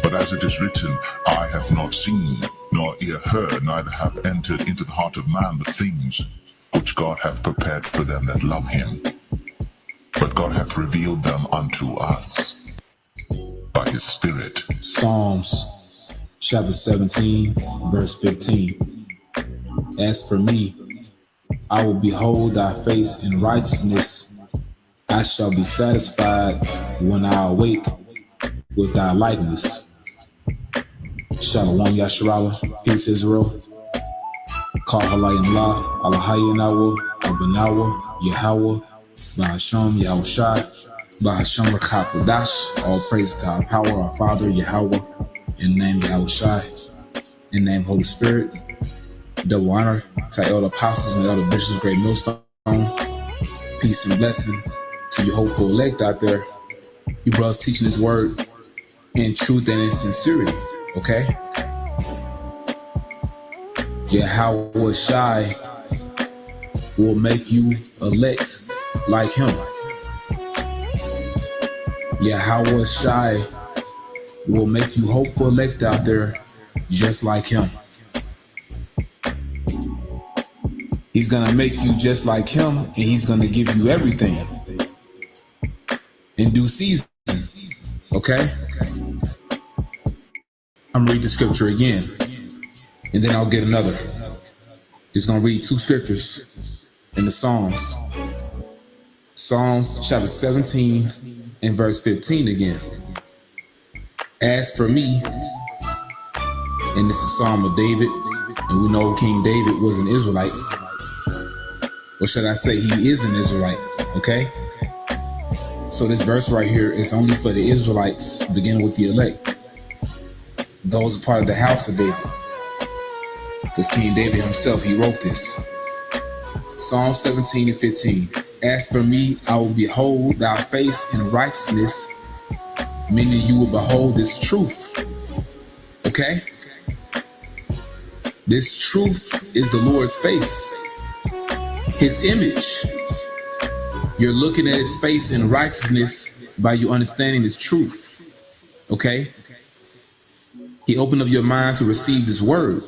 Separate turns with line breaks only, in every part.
But as it is written, eye hath not seen, nor ear heard, neither hath entered into the heart of man the things which God hath prepared for them that love him. But God hath revealed them unto us by his Spirit.
Psalms chapter 17, verse 15. As for me, I will behold thy face in righteousness. I shall be satisfied when I awake with thy likeness. Shalom Yasharala, peace Israel. Call Halayim La, Alahayanawa, Abanawa, Yahweh, Bahasham, Yahushai, Bahasham Rakakodash. All praise to our power, our Father, Yahweh, in the name Yahushai, in the name Holy Spirit. Double honor to elder apostles and elder bishops, great millstone. Peace and blessing to your hopeful elect out there. You brothers teaching his word in truth and in sincerity, okay? Yahweh Shai will make you elect like him. Yahweh Shai will make you hopeful elect out there just like him. He's gonna make you just like him, and he's gonna give you everything in due season, okay? I'm gonna read the scripture again, and then I'll get another. Just gonna read two scriptures in the Psalms. Psalms chapter 17 and verse 15 again. As for me, and this is a Psalm of David, and we know King David was an Israelite. Or should I say he is an Israelite, okay? So this verse right here is only for the Israelites, beginning with the elect. Those are part of the house of David. Because King David himself, he wrote this. Psalm 17 and 15. As for me, I will behold thy face in righteousness, meaning you will behold this truth. Okay? This truth is the Lord's face, his image. You're looking at his face in righteousness by you understanding this truth. Okay? He opened up your mind to receive this word.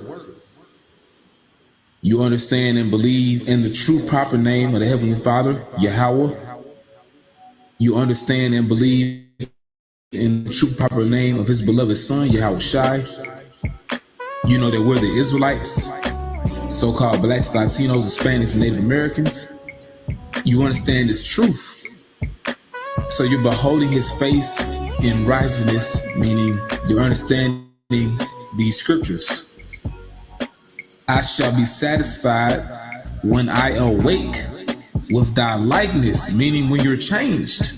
You understand and believe in the true proper name of the Heavenly Father, Yahweh. You understand and believe in the true proper name of his beloved son, Yahushai. You know that we're the Israelites, so-called blacks, Latinos, Hispanics, and Native Americans. You understand this truth. So you're beholding his face in righteousness, meaning you're understanding these scriptures. I shall be satisfied when I awake with thy likeness, meaning when you're changed.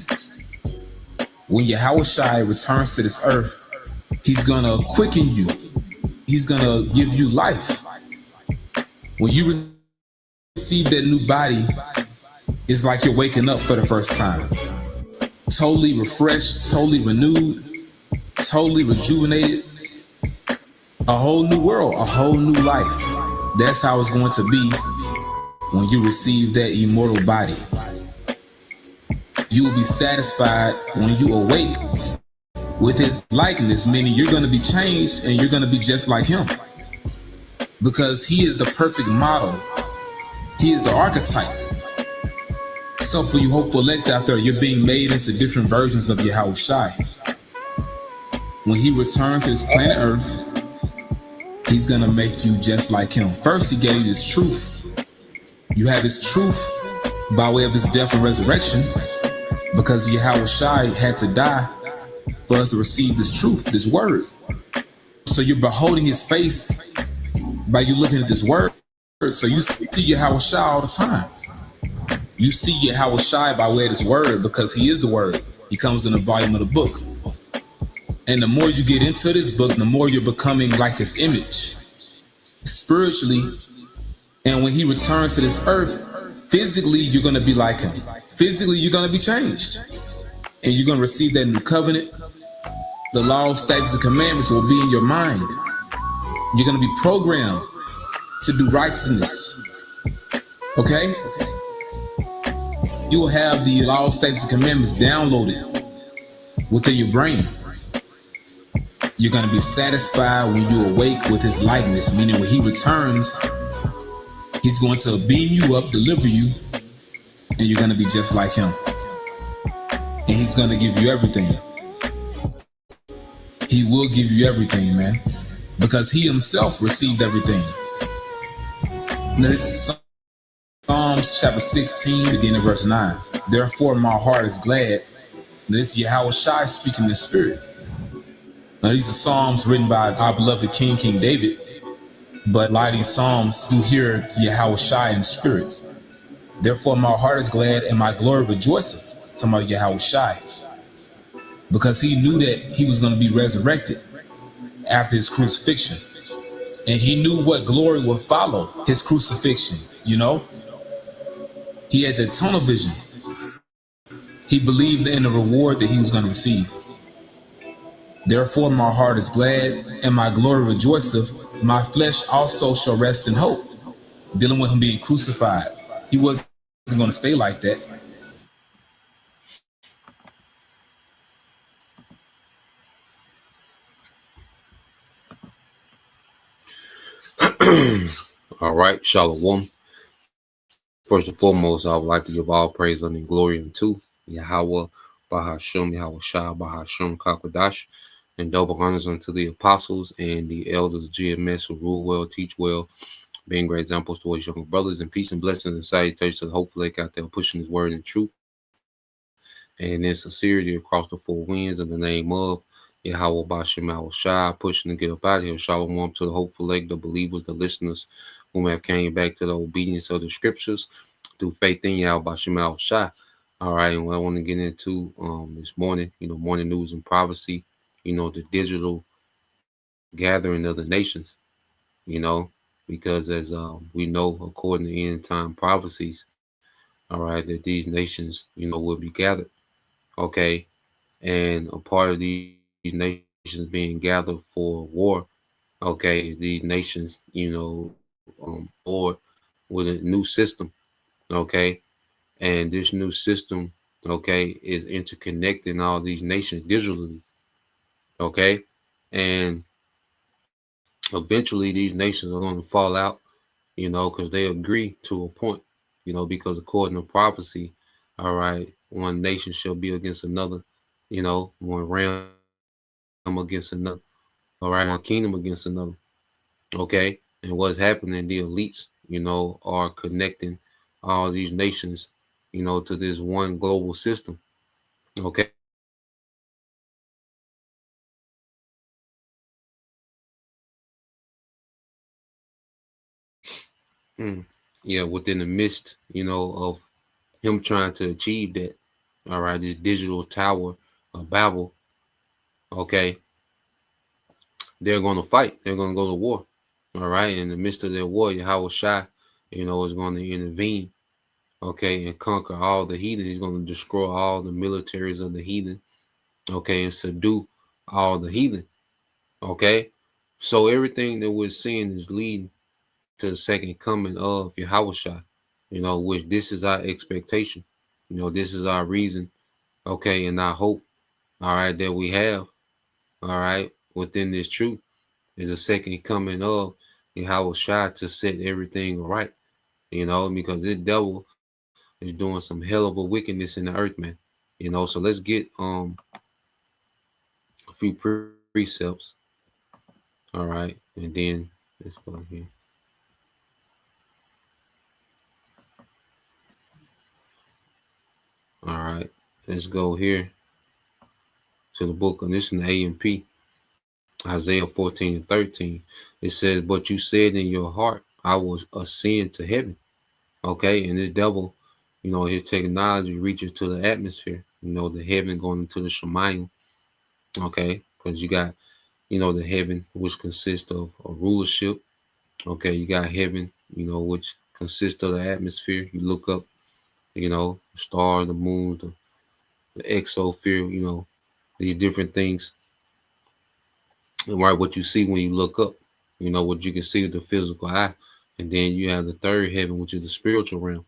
When Yahushai returns to this earth, he's gonna quicken you. He's gonna give you life. When you receive that new body, it's like you're waking up for the first time. Totally refreshed, totally renewed, totally rejuvenated. A whole new world, a whole new life. That's how it's going to be when you receive that immortal body. You will be satisfied when you awake with his likeness, meaning you're going to be changed and you're going to be just like him. Because he is the perfect model. He is the archetype. So for you hopeful elect out there, you're being made into different versions of Yahushai. When he returns to this planet Earth, he's gonna make you just like him. First, he gave you this truth. You have this truth by way of his death and resurrection, because Yahushai had to die for us to receive this truth, this word. So you're beholding his face by you looking at this word. So you see Yahushai all the time. You see Yahushai by way of this word because he is the word. He comes in the volume of the book. And the more you get into this book, the more you're becoming like his image spiritually. And when he returns to this earth, physically, you're going to be like him. Physically, you're going to be changed. And you're going to receive that new covenant. The law, statutes, and commandments will be in your mind. You're going to be programmed to do righteousness. Okay? You will have the law, statutes, and commandments downloaded within your brain. You're going to be satisfied when you awake with his likeness, meaning when he returns, he's going to beam you up, deliver you, and you're going to be just like him. And he's going to give you everything. He will give you everything, man, because he himself received everything. Now, this is Psalms chapter 16, beginning at verse 9. Therefore, my heart is glad. This is Yahweh Shai speaking in the spirit. Now, these are Psalms written by our beloved King David, but a lot of these Psalms, you hear Yahweh Shai in spirit. Therefore, my heart is glad and my glory rejoiceth. Talking about Yahweh Shai. Because he knew that he was going to be resurrected after his crucifixion. And he knew what glory would follow his crucifixion, you know? He had that tunnel vision. He believed in the reward that he was going to receive. Therefore, my heart is glad and my glory rejoiceth. My flesh also shall rest in hope. Dealing with him being crucified. He wasn't going to stay like that.
All right, Shalom. First and foremost, I would like to give all praise and glory unto Yahweh, Bahashem, Yahweh Shah, Bahashem, Kakwadash, and double honors unto the apostles and the elders of GMS who rule well, teach well, being great examples to his younger brothers, and peace and blessings and salutations to the hopeful lake out there pushing his word in truth and in sincerity across the four winds in the name of Yahweh Bashem Yahweh Shai, pushing to get up out of here. Shalom to the hopeful lake, the believers, the listeners whom have came back to the obedience of the scriptures through faith in Yahweh Bashem Yahweh Shai. All right, and what I want to get into this morning, morning news and prophecy, the digital gathering of the nations, because as we know, according to end time prophecies, all right, that these nations, will be gathered. Okay, and a part of these nations being gathered for war, okay, these nations, or with a new system, okay, and this new system, okay, is interconnecting all these nations digitally, okay, and eventually these nations are going to fall out, because they agree to a point, because according to prophecy, all right, one nation shall be against another, one realm against another, all right, one kingdom against another, okay, and what's happening, the elites, are connecting all these nations, to this one global system, okay. Yeah, within the midst, of him trying to achieve that, all right, this digital tower of Babel, okay, they're going to fight. They're going to go to war, all right. In the midst of their war, Yahweh Shai, is going to intervene, okay, and conquer all the heathen. He's going to destroy all the militaries of the heathen, okay, and subdue all the heathen, okay. So everything that we're seeing is leading to the second coming of Yahweh Shai, which this is our expectation, this is our reason, okay, and our hope, all right, that we have, all right, within this truth is a second coming of Yahweh Shai to set everything right, because this devil is doing some hell of a wickedness in the earth, man, so let's get a few precepts, all right, and then let's go here. All right, let's go here to the book, and this is the AMP, Isaiah 14:13. It says, but you said in your heart, I was ascend to heaven. Okay, and this devil, his technology reaches to the atmosphere, the heaven going into the Shemayim. Okay, because you got, the heaven, which consists of a rulership. Okay, you got heaven, which consists of the atmosphere. You look up, the star, the moon, the exosphere, these different things. And right, what you see when you look up, what you can see with the physical eye. And then you have the third heaven, which is the spiritual realm.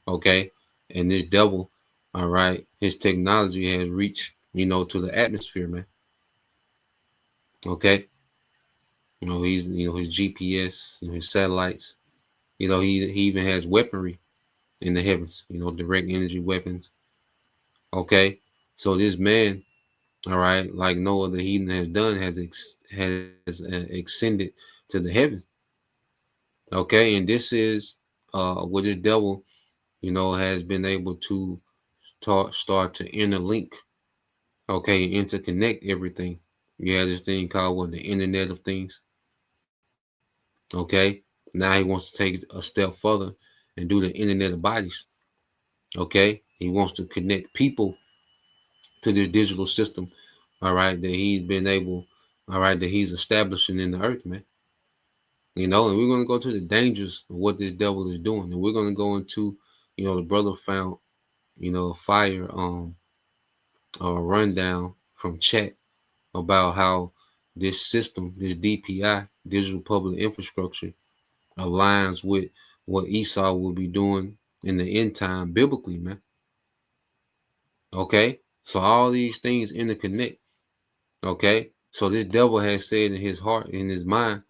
Okay. And this devil, all right, his technology has reached, to the atmosphere, man. Okay, he's his GPS, his satellites. He even has weaponry in the heavens. Direct energy weapons. Okay, so this man, all right, like no other heathen has done, has extended to the heaven. Okay, and this is what the devil, has been able to start to interlink. Okay, interconnect everything. You have this thing called the Internet of Things. Okay, now he wants to take a step further and do the Internet of Bodies. Okay, he wants to connect people to this digital system. All right, that he's been able. All right, that he's establishing in the earth, man. And we're going to go to the dangers of what this devil is doing, and we're going to go into, the brother found, a fire rundown from chat about how this system, this DPI, digital public infrastructure, aligns with what Esau will be doing in the end time biblically, man. Okay, so all these things interconnect. Okay, so this devil has said in his heart, in his mind,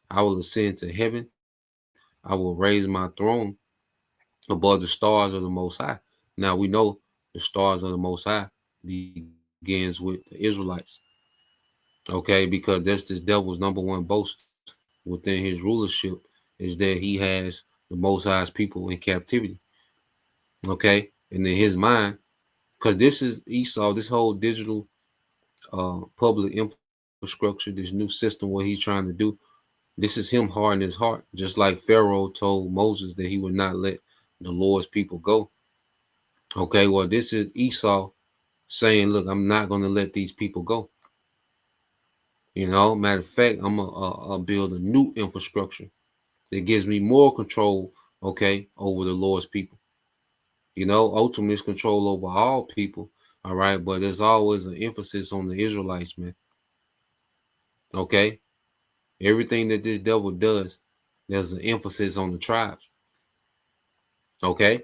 I will ascend to heaven. I will raise my throne above the stars of the Most High. Now we know the stars of the Most High begins with the Israelites. Okay, because that's this devil's number one boast within his rulership is that he has the Most High's people in captivity. Okay, and in his mind, because this is Esau, this whole digital public infrastructure, this new system, what he's trying to do, this is him hardening his heart, just like Pharaoh told Moses that he would not let the Lord's people go. Okay, well, this is Esau saying, look, I'm not going to let these people go. Matter of fact, I'm going to build a new infrastructure that gives me more control, okay, over the Lord's people. Ultimately, it's control over all people, all right, but there's always an emphasis on the Israelites, man. Okay, everything that this devil does, there's an emphasis on the tribes. Okay,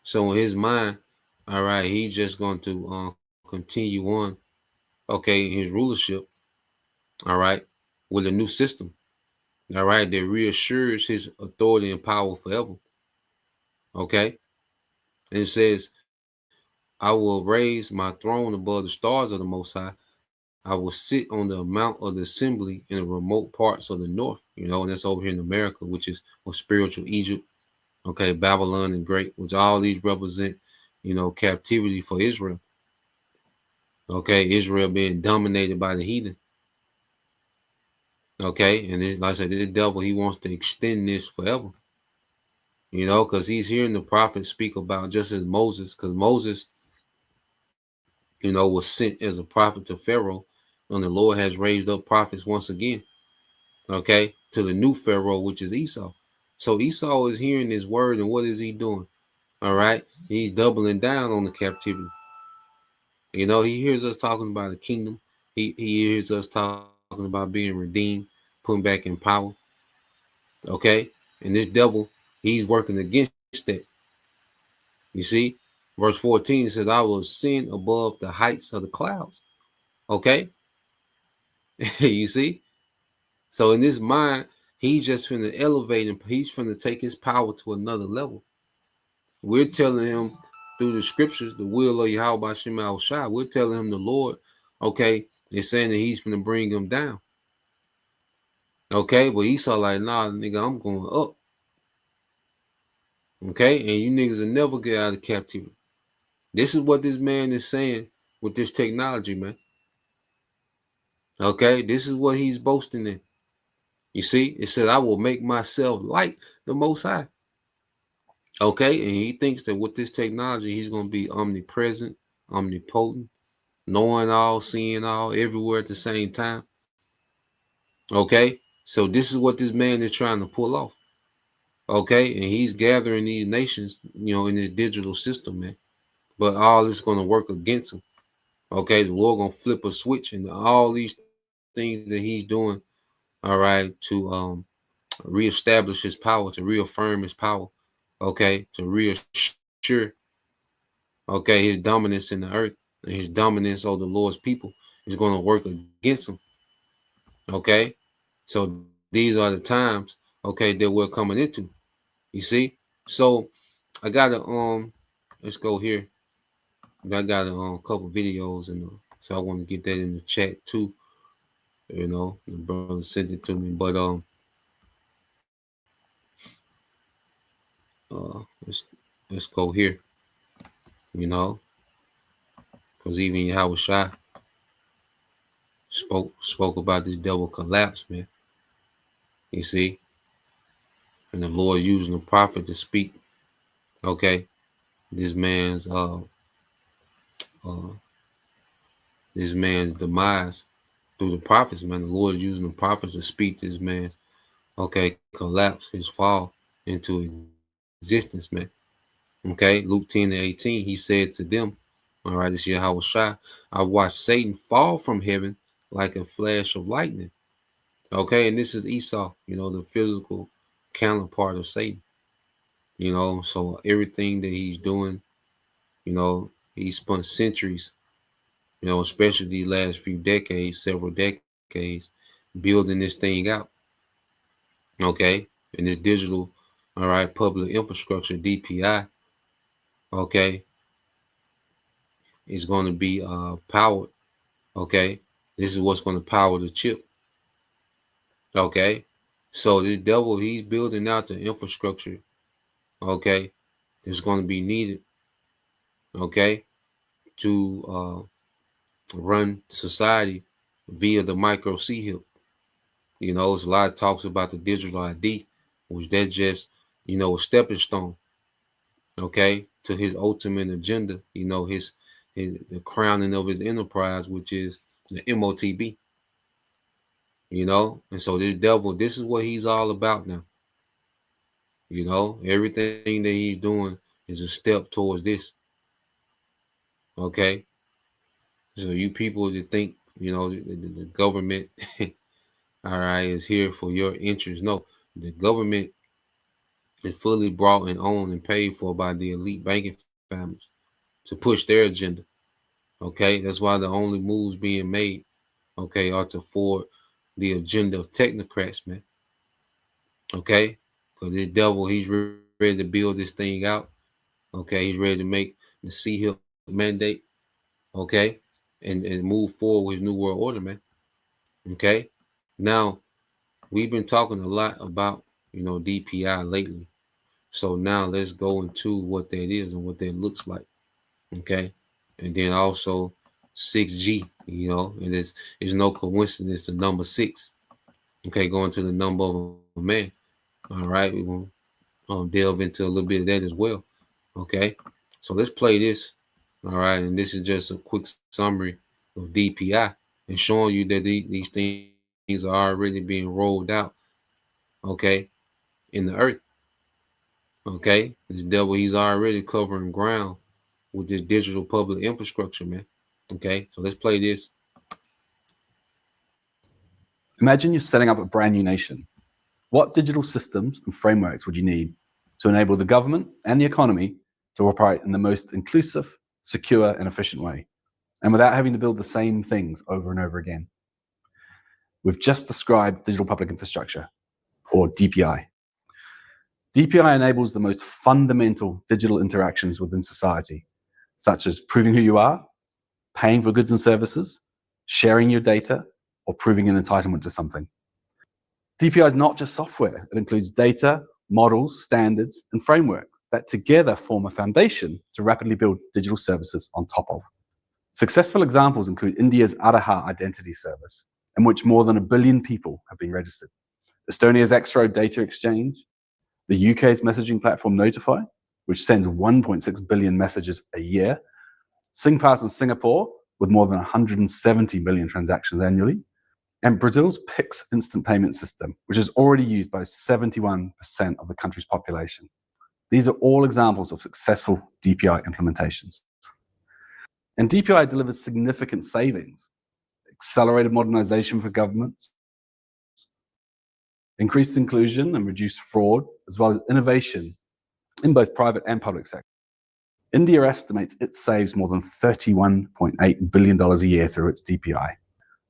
so in his mind, all right, he's just going to continue on, okay, in his rulership, all right, with a new system, all right, that reassures his authority and power forever. Okay, and it says, I will raise my throne above the stars of the Most High. I will sit on the mount of the assembly in the remote parts of the north, and that's over here in America, which is spiritual Egypt, okay, Babylon and Great, which all these represent, captivity for Israel. Okay, Israel being dominated by the heathen. Okay, and like I said, this devil, he wants to extend this forever. Because he's hearing the prophets speak about just as Moses, because Moses, was sent as a prophet to Pharaoh, and the Lord has raised up prophets once again, okay, to the new Pharaoh, which is Esau. So Esau is hearing this word, and what is he doing? All right, he's doubling down on the captivity. He hears us talking about the kingdom. He hears us talking about being redeemed, putting back in power. Okay, and this devil, he's working against that. You see, verse 14 says, I will ascend above the heights of the clouds. Okay, you see? So in his mind, he's just finna elevate and he's finna take his power to another level. We're telling him through the scriptures, the will of Yahweh Shema Shai, we're telling him the Lord, okay, is saying that he's finna bring him down. Okay, but Esau like, nah, nigga, I'm going up. Okay, and you niggas will never get out of captivity. This is what this man is saying with this technology, man. Okay, this is what he's boasting in. You see, it said, I will make myself like the Most High. Okay, and he thinks that with this technology, he's going to be omnipresent, omnipotent, knowing all, seeing all, everywhere at the same time. Okay, so this is what this man is trying to pull off. Okay, and he's gathering these nations, in this digital system, man. But all this is going to work against him. Okay, the Lord going to flip a switch, and all these things that he's doing, all right, to reestablish his power, to reaffirm his power, okay, to reassure, okay, his dominance in the earth and his dominance over the Lord's people is going to work against him. Okay, so these are the times, okay, that we're coming into. You see, so I got to let's go here. I got a couple videos, and so I want to get that in the chat too. You know, the brother sent it to me, but uh, let's let's go here. You know, because even Yahweh Shai spoke about this double collapse, man. You see, and the Lord using the prophet to speak. Okay, this man's uh this man's demise through the prophets, man. The Lord using the prophets to speak this man's collapse, his fall into existence, man. Okay, Luke 10:18, he said to them, all right, this year Yahweh Shai, I watched Satan fall from heaven like a flash of lightning. Okay, and this is Esau, you know, the physical counterpart of Satan. You know, so everything that he's doing, you know, he spent centuries, you know, especially these last few decades, several decades, building this thing out. Okay, and this digital, all right, public infrastructure, DPI, okay, is going to be powered. Okay, this is what's going to power the chip. Okay, so this devil, he's building out the infrastructure. Okay, that's going to be needed. Okay, to run society via the micro C-HIP. You know, there's a lot of talks about the digital ID, which that's just, you know, a stepping stone, okay, to his ultimate agenda, you know, his the crowning of his enterprise, which is the MOTB, you know. And so this devil, this is what he's all about now. You know, everything that he's doing is a step towards this. Okay. So you people that think, you know, the government, all right, is here for your interest. No, the government is fully brought and owned and paid for by the elite banking families to push their agenda. Okay. That's why the only moves being made, okay, are to forward the agenda of technocrats, man. Okay. Because this devil, he's ready to build this thing out. Okay. He's ready to make the C-HIP mandate. Okay. And move forward with New World Order, man. Okay. Now, we've been talking a lot about, you know, DPI lately. So now let's go into what that is and what that looks like. Okay. And then also 6G, you know, and it's no coincidence the number 6. Okay, going to the number of a man. All right, we're going to delve into a little bit of that as well. Okay, so let's play this. All right, and this is just a quick summary of DPI and showing you that these things are already being rolled out. Okay, in the earth. Okay, this devil, he's already covering ground with this digital public infrastructure, man. Okay, so let's play this.
Imagine you're setting up a brand new nation. What digital systems and frameworks would you need to enable the government and the economy to operate in the most inclusive, secure, and efficient way, and without having to build the same things over and over again? We've just described digital public infrastructure, or DPI. DPI enables the most fundamental digital interactions within society, such as proving who you are, paying for goods and services, sharing your data, or proving an entitlement to something. DPI is not just software. It includes data, models, standards, and frameworks that together form a foundation to rapidly build digital services on top of. Successful examples include India's Aadhaar identity service, in which more than 1 billion people have been registered, Estonia's X-Road data exchange, the UK's messaging platform Notify, which sends 1.6 billion messages a year, SingPass in Singapore, with more than 170 million transactions annually, and Brazil's Pix instant payment system, which is already used by 71% of the country's population. These are all examples of successful DPI implementations. And DPI delivers significant savings, accelerated modernization for governments, increased inclusion and reduced fraud, as well as innovation in both private and public sector. India estimates it saves more than $31.8 billion a year through its DPI.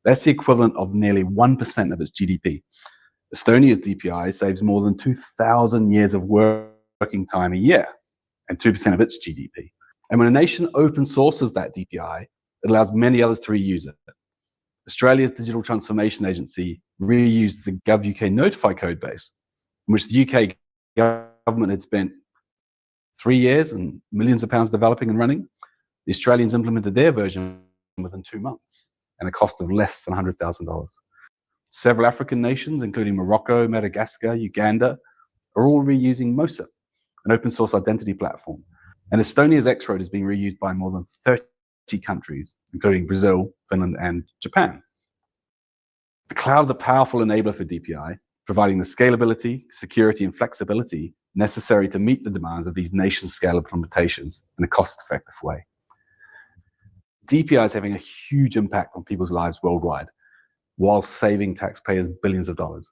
That's the equivalent of nearly 1% of its GDP. Estonia's DPI saves more than 2,000 years of working time a year and 2% of its GDP. And when a nation open sources that DPI, it allows many others to reuse it. Australia's Digital Transformation Agency reused the GovUK Notify code base, in which the UK government had spent 3 years and millions of pounds developing and running. The Australians implemented their version within 2 months at a cost of less than $100,000. Several African nations, including Morocco, Madagascar, Uganda, are all reusing MOSA, an open source identity platform. And Estonia's X-Road is being reused by more than 30 countries, including Brazil, Finland, and Japan. The cloud is a powerful enabler for DPI, providing the scalability, security, and flexibility necessary to meet the demands of these nation-scale implementations in a cost-effective way. DPI is having a huge impact on people's lives worldwide, while saving taxpayers billions of dollars.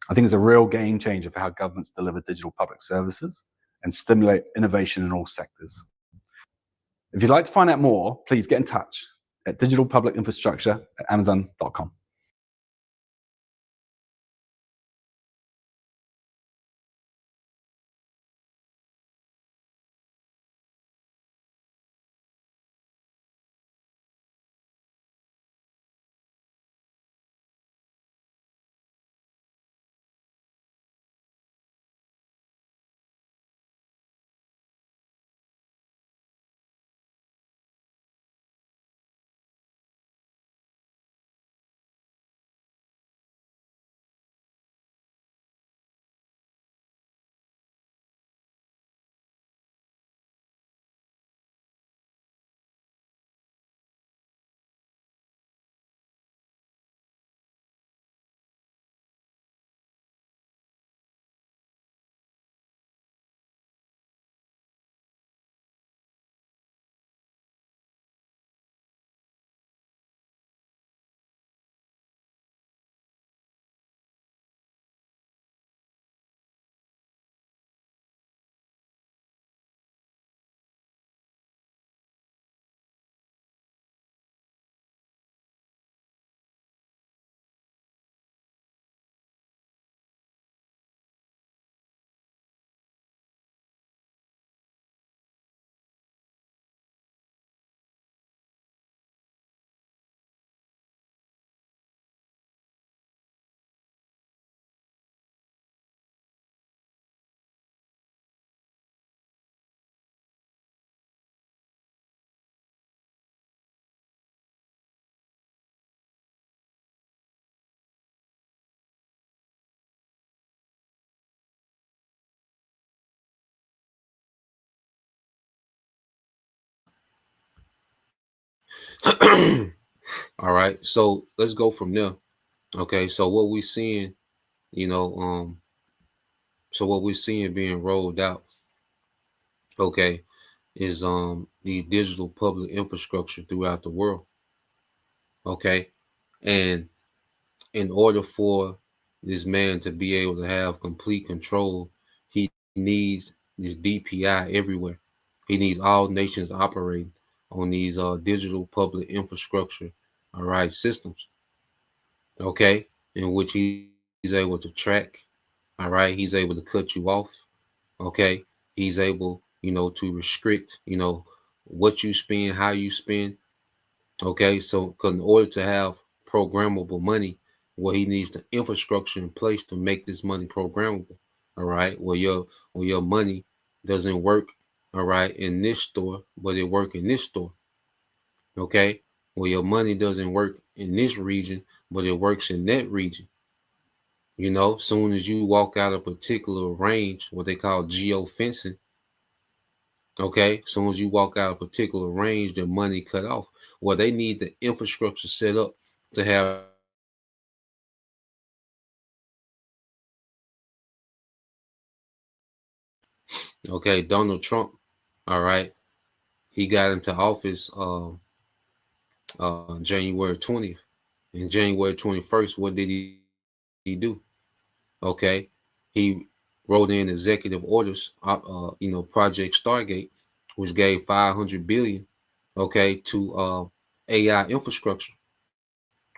I think it's a real game changer for how governments deliver digital public services and stimulate innovation in all sectors. If you'd like to find out more, please get in touch at digitalpublicinfrastructure@amazon.com.
All right, so let's go from there. Okay, so what we're seeing, so what we're seeing being rolled out, okay, is the digital public infrastructure throughout the world. Okay, and in order for this man to be able to have complete control, he needs this DPI everywhere. He needs all nations operating on these digital public infrastructure, all right, systems. Okay, in which he's able to track. All right, he's able to cut you off. Okay, he's able, to restrict, what you spend, how you spend. Okay, so 'cause in order to have programmable money, well, he needs the infrastructure in place to make this money programmable. All right, your money doesn't work, all right, in this store, but it work in this store. Okay, well, your money doesn't work in this region, but it works in that region. Soon as you walk out a particular range, what they call geofencing. Okay, soon as you walk out a particular range, their money cut off. Well, they need the infrastructure set up to have. Okay, Donald Trump, all right, he got into office January 20th. And January 21st, what did he do? Okay, he wrote in executive orders, Project Stargate, which gave $500 billion, okay, to AI infrastructure.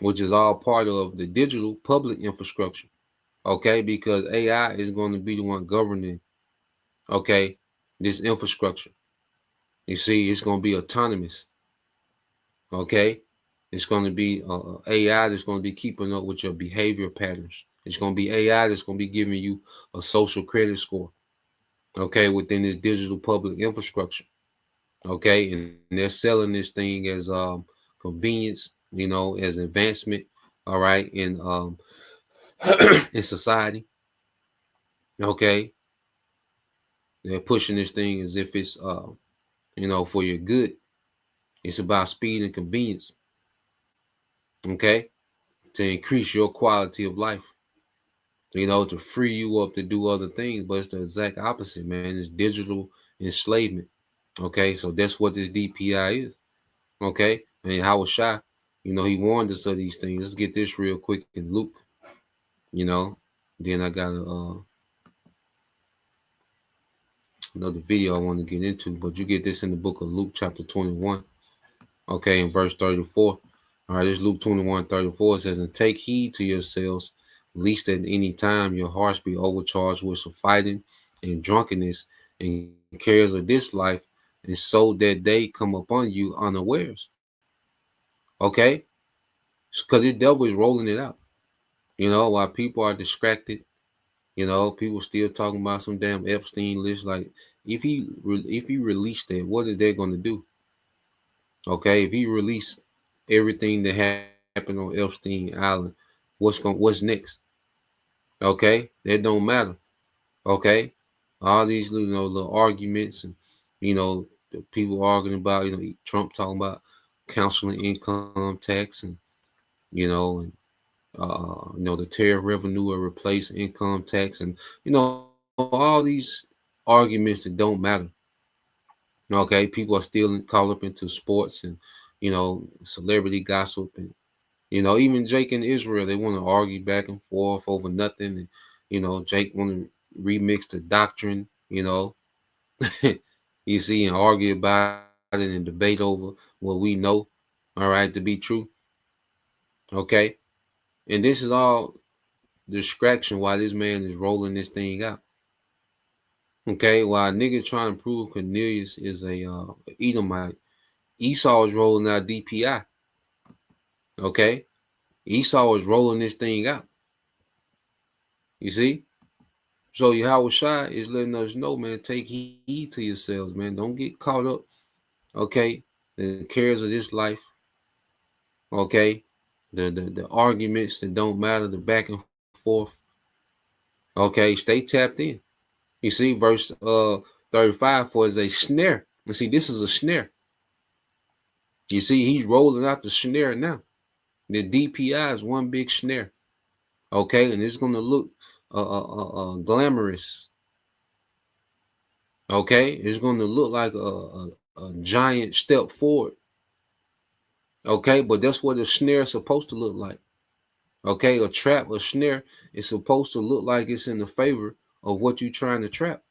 which is all part of the digital public infrastructure. Okay, because AI is going to be the one governing, okay, this infrastructure. You see, it's going to be autonomous. Okay, it's going to be AI that's going to be keeping up with your behavior patterns. It's going to be AI that's going to be giving you a social credit score. Okay, within this digital public infrastructure. Okay, and they're selling this thing as convenience, as advancement. All right, in in society. Okay, they're pushing this thing as if it's for your good. It's about speed and convenience. Okay, to increase your quality of life. To free you up to do other things, but it's the exact opposite, man. It's digital enslavement. Okay, so that's what this DPI is. Okay, and Howard Shah, he warned us of these things. Let's get this real quick in Luke. Then I got another video I want to get into, but you get this in the book of Luke, chapter 21. Okay, in verse 34. All right, this Luke 21:34 says, "And take heed to yourselves, lest at any time your hearts be overcharged with some fighting and drunkenness and cares of this life, and so that they come upon you unawares." Okay, because the devil is rolling it out. While people are distracted, people still talking about some damn Epstein list. Like, if he released that, what is they going to do? Okay, if he released everything that happened on Epstein Island, what's next? Okay, that don't matter. Okay, all these little arguments and the people arguing about Trump talking about counseling income tax and and the tariff revenue will replace income tax and all these arguments that don't matter. Okay, people are still caught up into sports and celebrity gossip and even Jake and Israel, they want to argue back and forth over nothing. And Jake want to remix the doctrine, you see, and argue about it and debate over what we know, all right, to be true. Okay, and this is all distraction while this man is rolling this thing out. Okay, while nigga trying to prove Cornelius is a Edomite, Esau is rolling out DPI. Okay, Esau is rolling this thing out. You see? So Yahweh Shai is letting us know, man, take heed to yourselves, man. Don't get caught up, okay, in the cares of this life. Okay, the arguments that don't matter, the back and forth. Okay, stay tapped in. You see, verse 35, for is a snare. You see, this is a snare. You see, he's rolling out the snare now. The DPI is one big snare. Okay, and it's gonna look glamorous. Okay, it's gonna look like a giant step forward. Okay, but that's what a snare is supposed to look like. Okay, a trap, a snare is supposed to look like it's in the favor of what you're trying to trap.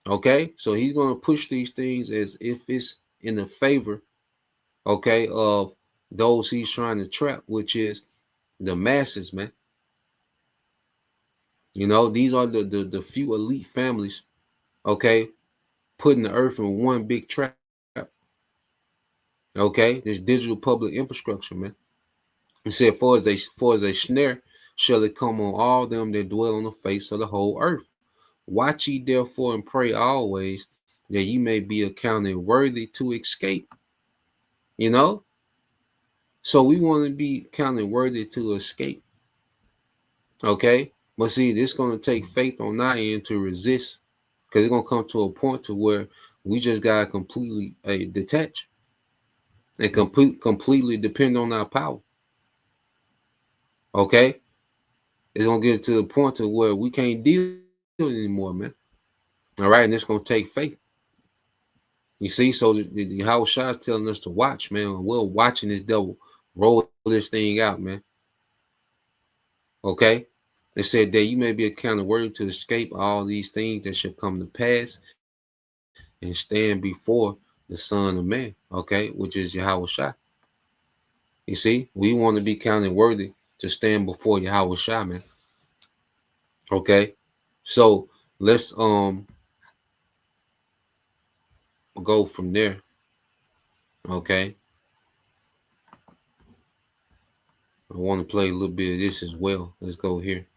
Okay, so he's gonna push these things as if it's in the favor, okay, of those he's trying to trap, which is the masses, man. These are the few elite families, okay, putting the earth in one big trap. Okay, this digital public infrastructure, man. He said, for as a snare shall it come on all them that dwell on the face of the whole earth. Watch ye therefore and pray always that ye may be accounted worthy to escape. So we want to be counted worthy to escape. Okay, but see, this is going to take faith on our end to resist, because it's going to come to a point to where we just got to completely detach and completely depend on our power. Okay, it's going to get to the point to where we can't deal anymore, man. All right, and it's going to take faith. You see, so the Howard Shah is telling us to watch, man. We're watching this devil roll this thing out, man. Okay, it said that you may be accounted worthy to escape all these things that shall come to pass and stand before the Son of Man, okay, which is Yahweh Shai. You see, we want to be counted worthy to stand before Yahweh Shai, man. Okay, so let's go from there. Okay, I want to play a little bit of this as well. Let's go here.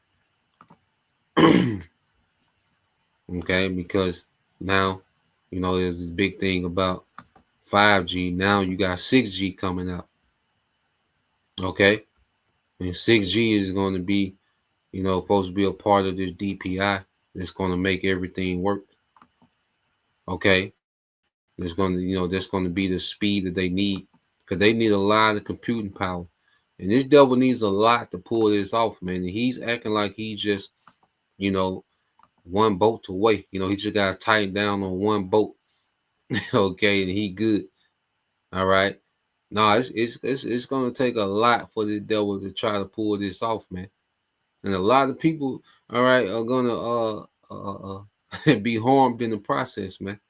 Okay, because now, you know, there's a big thing about 5G. Now you got 6G coming out. Okay, and 6G is going to be, you know, supposed to be a part of this DPI that's going to make everything work. Okay, there's going to, you know, that's going to be the speed that they need, because they need a lot of computing power, and this devil needs a lot to pull this off, man. And he's acting like he's just, you know, one boat away. You know, he just got to tighten down on one boat. Okay, and he good. All right. No, it's going to take a lot for the devil to try to pull this off, man. And a lot of people, all right, are gonna be harmed in the process, man.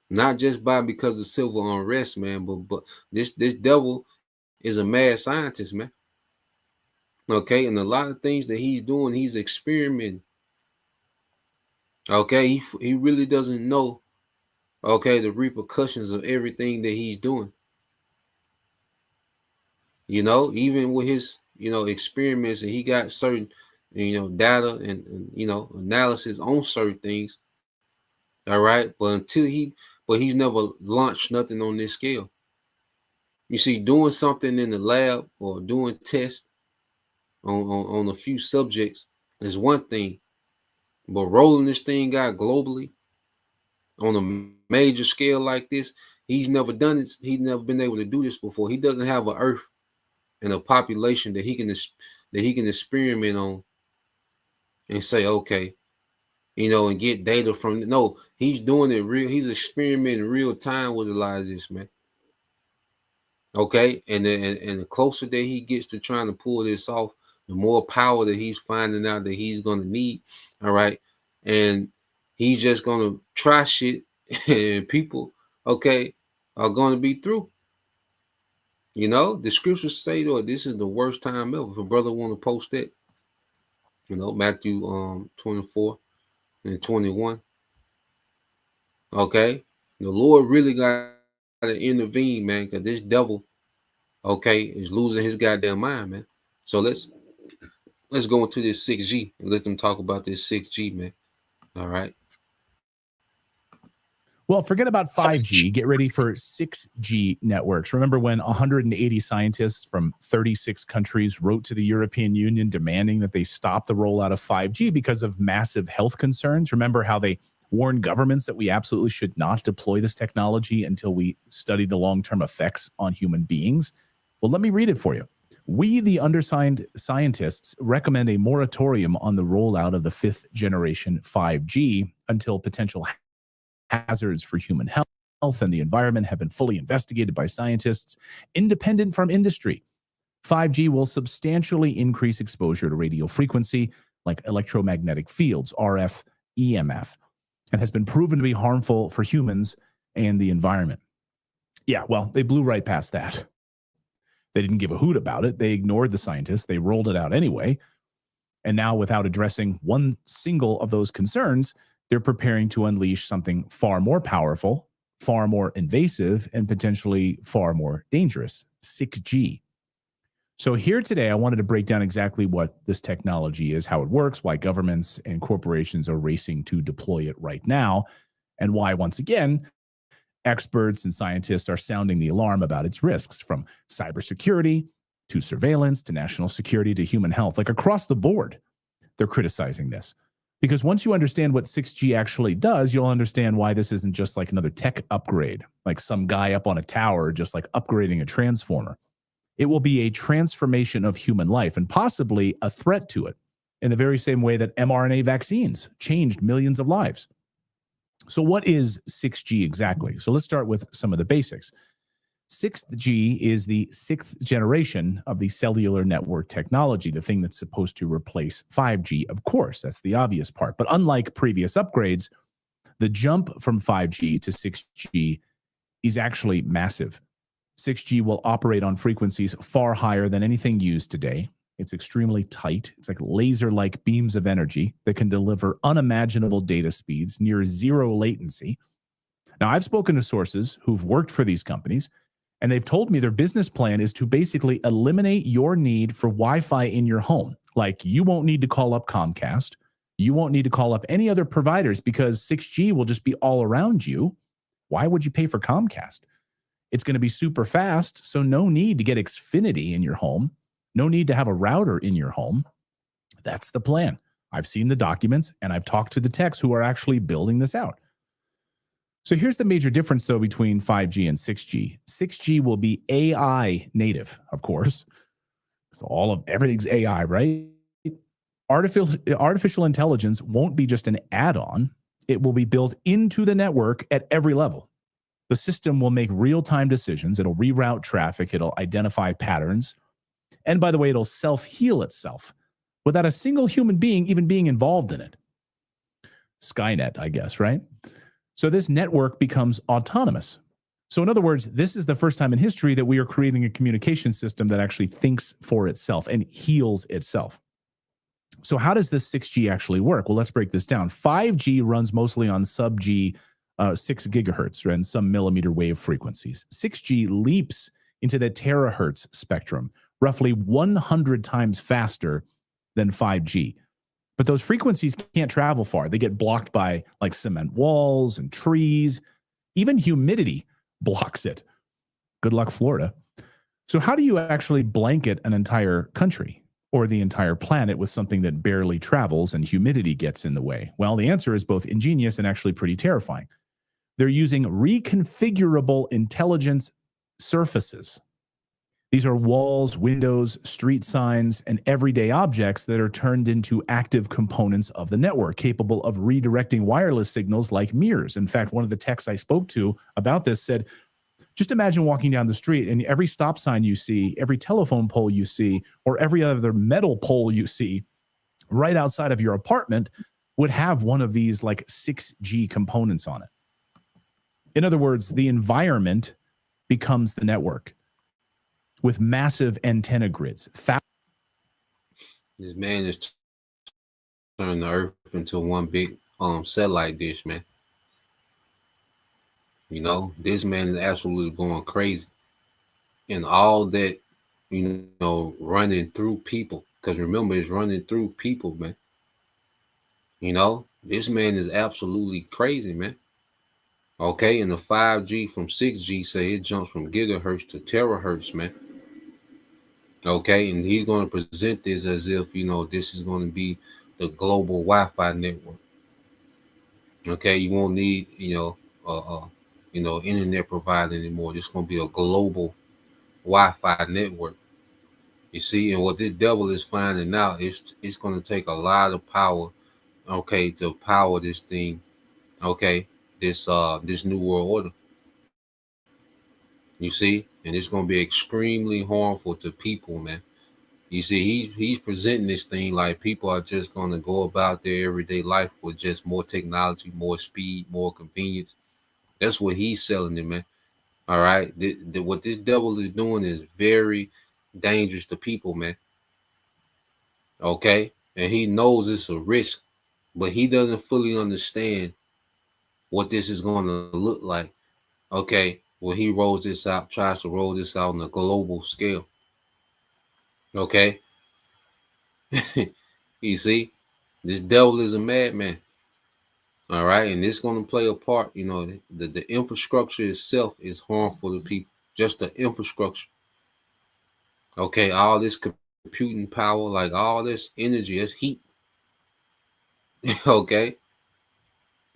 Not just because of civil unrest, man, but this devil is a mad scientist, man. Okay, and a lot of things that he's doing, he's experimenting. Okay, he really doesn't know, okay, the repercussions of everything that he's doing. You know, even with his, you know, experiments, and he got certain, you know, data and you know, analysis on certain things. All right, but he's never launched nothing on this scale. You see, doing something in the lab or doing tests on a few subjects is one thing, but rolling this thing out globally on a major scale like this, he's never done it. He's never been able to do this before. He doesn't have an earth and a population that he can experiment on and say, okay, you know, and get data from. No, he's doing it real. He's experimenting real time with a lot of this, man. Okay, and the closer that he gets to trying to pull this off, the more power that he's finding out that he's gonna need. All right, and he's just gonna try shit, and people, okay, are gonna be through. You know, the scriptures say, "Oh, this is the worst time ever." If a brother want to post that, you know, Matthew 24 and 21. Okay, the Lord really got to intervene, man, because this devil, okay, is losing his goddamn mind, man. So let's go into this 6G and let them talk about this 6G, man. All right.
Well, forget about 5G. Get ready for 6G networks. Remember when 180 scientists from 36 countries wrote to the European Union demanding that they stop the rollout of 5G because of massive health concerns? Remember how they warned governments that we absolutely should not deploy this technology until we study the long-term effects on human beings? Well, let me read it for you. We, the undersigned scientists, recommend a moratorium on the rollout of the 5th generation 5G until potential hazards for human health and the environment have been fully investigated by scientists independent from industry. 5G will substantially increase exposure to radio frequency like electromagnetic fields, RF, EMF, and has been proven to be harmful for humans and the environment. Yeah, well, they blew right past that. They didn't give a hoot about it. They ignored the scientists. They rolled it out anyway. And now, without addressing one single of those concerns, they're preparing to unleash something far more powerful, far more invasive, and potentially far more dangerous, 6G. So here today, I wanted to break down exactly what this technology is, how it works, why governments and corporations are racing to deploy it right now, and why, once again, experts and scientists are sounding the alarm about its risks, from cybersecurity to surveillance to national security to human health. Like across the board, they're criticizing this. Because once you understand what 6G actually does, you'll understand why this isn't just like another tech upgrade, like some guy up on a tower just like upgrading a transformer. It will be a transformation of human life and possibly a threat to it, in the very same way that mRNA vaccines changed millions of lives. So what is 6G exactly? So let's start with some of the basics. 6G is the 6th generation of the cellular network technology, the thing that's supposed to replace 5G. Of course, that's the obvious part. But unlike previous upgrades, the jump from 5G to 6G is actually massive. 6G will operate on frequencies far higher than anything used today. It's extremely tight. It's like laser-like beams of energy that can deliver unimaginable data speeds, near zero latency. Now, I've spoken to sources who've worked for these companies, and they've told me their business plan is to basically eliminate your need for Wi-Fi in your home. Like, you won't need to call up Comcast. You won't need to call up any other providers because 6G will just be all around you. Why would you pay for Comcast? It's going to be super fast, so no need to get Xfinity in your home. No need to have a router in your home. That's the plan. I've seen the documents, and I've talked to the techs who are actually building this out. So here's the major difference, though, between 5G and 6G. 6G will be AI native, of course. So everything's AI, right? Artificial intelligence won't be just an add-on. It will be built into the network at every level. The system will make real-time decisions. It'll reroute traffic. It'll identify patterns. And by the way, it'll self-heal itself without a single human being even being involved in it. Skynet, I guess, right? So this network becomes autonomous. So in other words, this is the first time in history that we are creating a communication system that actually thinks for itself and heals itself. So how does this 6G actually work? Well, let's break this down. 5G runs mostly on sub-G 6 gigahertz and some millimeter wave frequencies. 6G leaps into the terahertz spectrum, roughly 100 times faster than 5G. But those frequencies can't travel far. They get blocked by like cement walls and trees. Even humidity blocks it. Good luck, Florida. So how do you actually blanket an entire country or the entire planet with something that barely travels and humidity gets in the way? Well, the answer is both ingenious and actually pretty terrifying. They're using reconfigurable intelligence surfaces. These are walls, windows, street signs, and everyday objects that are turned into active components of the network, capable of redirecting wireless signals like mirrors. In fact, one of the techs I spoke to about this said, just imagine walking down the street and every stop sign you see, every telephone pole you see, or every other metal pole you see right outside of your apartment would have one of these like 6G components on it. In other words, the environment becomes the network with massive antenna grids.
This man is turning the earth into one big satellite dish, man. You know, this man is absolutely going crazy. And all that, you know, running through people. Because remember, it's running through people, man. You know, this man is absolutely crazy, man. Okay, and the 5G from 6G, say it jumps from gigahertz to terahertz, man. Okay, and he's going to present this as if, you know, this is going to be the global Wi-Fi network. Okay, you won't need, you know, internet provider anymore. This is going to be a global Wi-Fi network. You see, and what this devil is finding out is it's going to take a lot of power, okay, to power this thing, okay, this new world order. You see, and it's going to be extremely harmful to people, man. You see, he's presenting this thing like people are just going to go about their everyday life with just more technology, more speed, more convenience. That's what he's selling them, man. All right, what this devil is doing is very dangerous to people, man. Okay, and he knows it's a risk, but he doesn't fully understand what this is going to look like. Okay, when he rolls this out, tries to roll this out on a global scale. Okay, you see, this devil is a madman. All right, and it's going to play a part. You know, the infrastructure itself is harmful to people. Just the infrastructure. Okay, all this computing power, like all this energy, that's heat. Okay,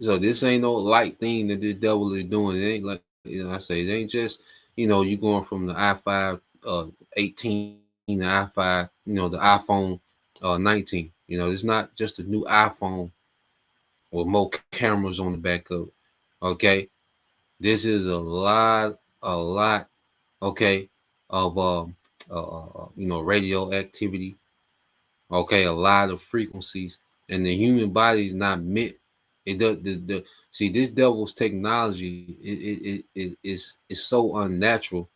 so this ain't no light thing that this devil is doing. It ain't like, you know, I say, it ain't just, you know, you going from the i5 18, the i5, you know, the iPhone 19. You know, it's not just a new iPhone with more cameras on the back of it. Okay, this is a lot, okay, of you know, radioactivity. Okay, a lot of frequencies, and the human body is not meant. It does see this devil's technology. It is so unnatural.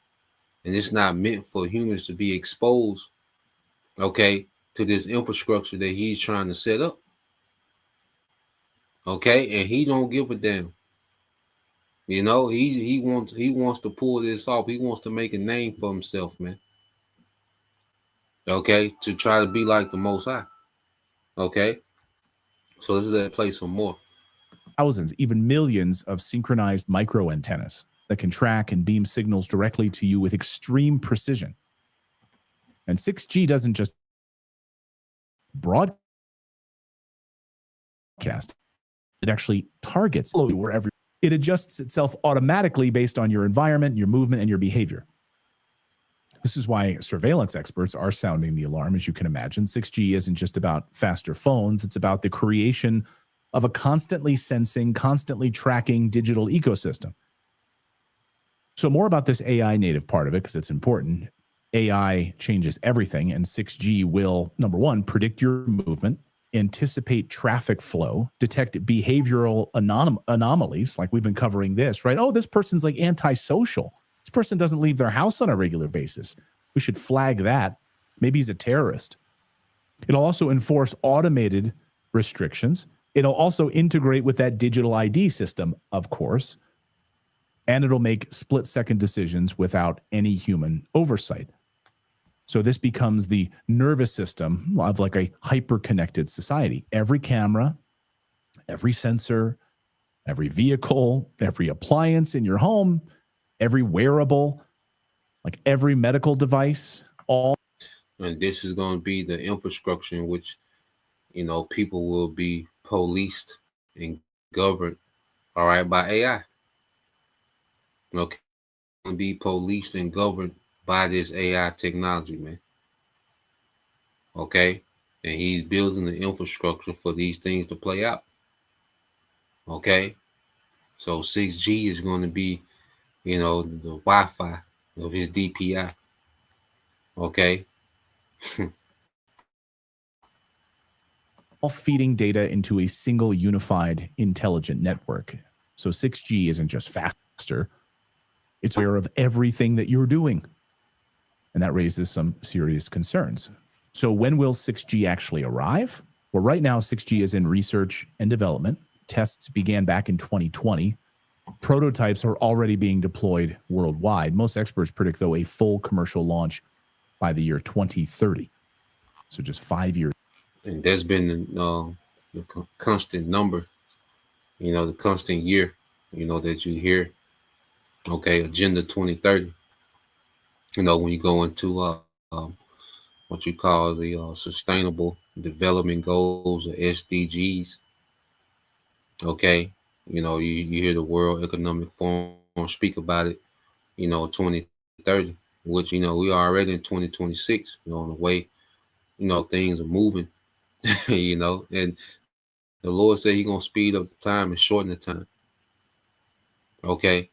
and it's not meant for humans to be exposed, okay, to this infrastructure that he's trying to set up. Okay, and he don't give a damn. You know, he wants to pull this off. He wants to make a name for himself, man. Okay, to try to be like the Most High. Okay, so let's let it play some more.
Thousands, even millions of synchronized micro antennas that can track and beam signals directly to you with extreme precision. And 6G doesn't just broadcast, it actually targets wherever. It adjusts itself automatically based on your environment, your movement, and your behavior. This is why surveillance experts are sounding the alarm, as you can imagine. 6G isn't just about faster phones. It's about the creation of a constantly sensing, constantly tracking digital ecosystem. So more about this AI native part of it, because it's important. AI changes everything, and 6G will, number one, predict your movement, anticipate traffic flow, detect behavioral anomalies, like we've been covering this, right? Oh, this person's like antisocial. This person doesn't leave their house on a regular basis. We should flag that. Maybe he's a terrorist. It'll also enforce automated restrictions. It'll also integrate with that digital ID system, of course, and it'll make split-second decisions without any human oversight. So this becomes the nervous system of like a hyper-connected society. Every camera, every sensor, every vehicle, every appliance in your home, every wearable, like every medical device, all.
And this is going to be the infrastructure in which, you know, people will be policed and governed, all right, by AI. Okay, going to be policed and governed by this AI technology, man. Okay, and he's building the infrastructure for these things to play out. Okay, so 6G is going to be, you know, the Wi-Fi of his DPI. Okay.
All feeding data into a single unified intelligent network. So 6G isn't just faster, it's aware of everything that you're doing. And that raises some serious concerns. So when will 6G actually arrive? Well, right now, 6G is in research and development. Tests began back in 2020. Prototypes are already being deployed worldwide. Most experts predict, though, a full commercial launch by the year 2030. So just 5 years.
And there's been the constant number, you know, the constant year, you know, that you hear. Okay, Agenda 2030. You know, when you go into what you call the Sustainable Development Goals, or SDGs. Okay, you know, you hear the World Economic Forum speak about it, you know, 2030, which, you know, we are already in 2026, you know, on the way, you know, things are moving, you know, and the Lord said he's going to speed up the time and shorten the time. Okay,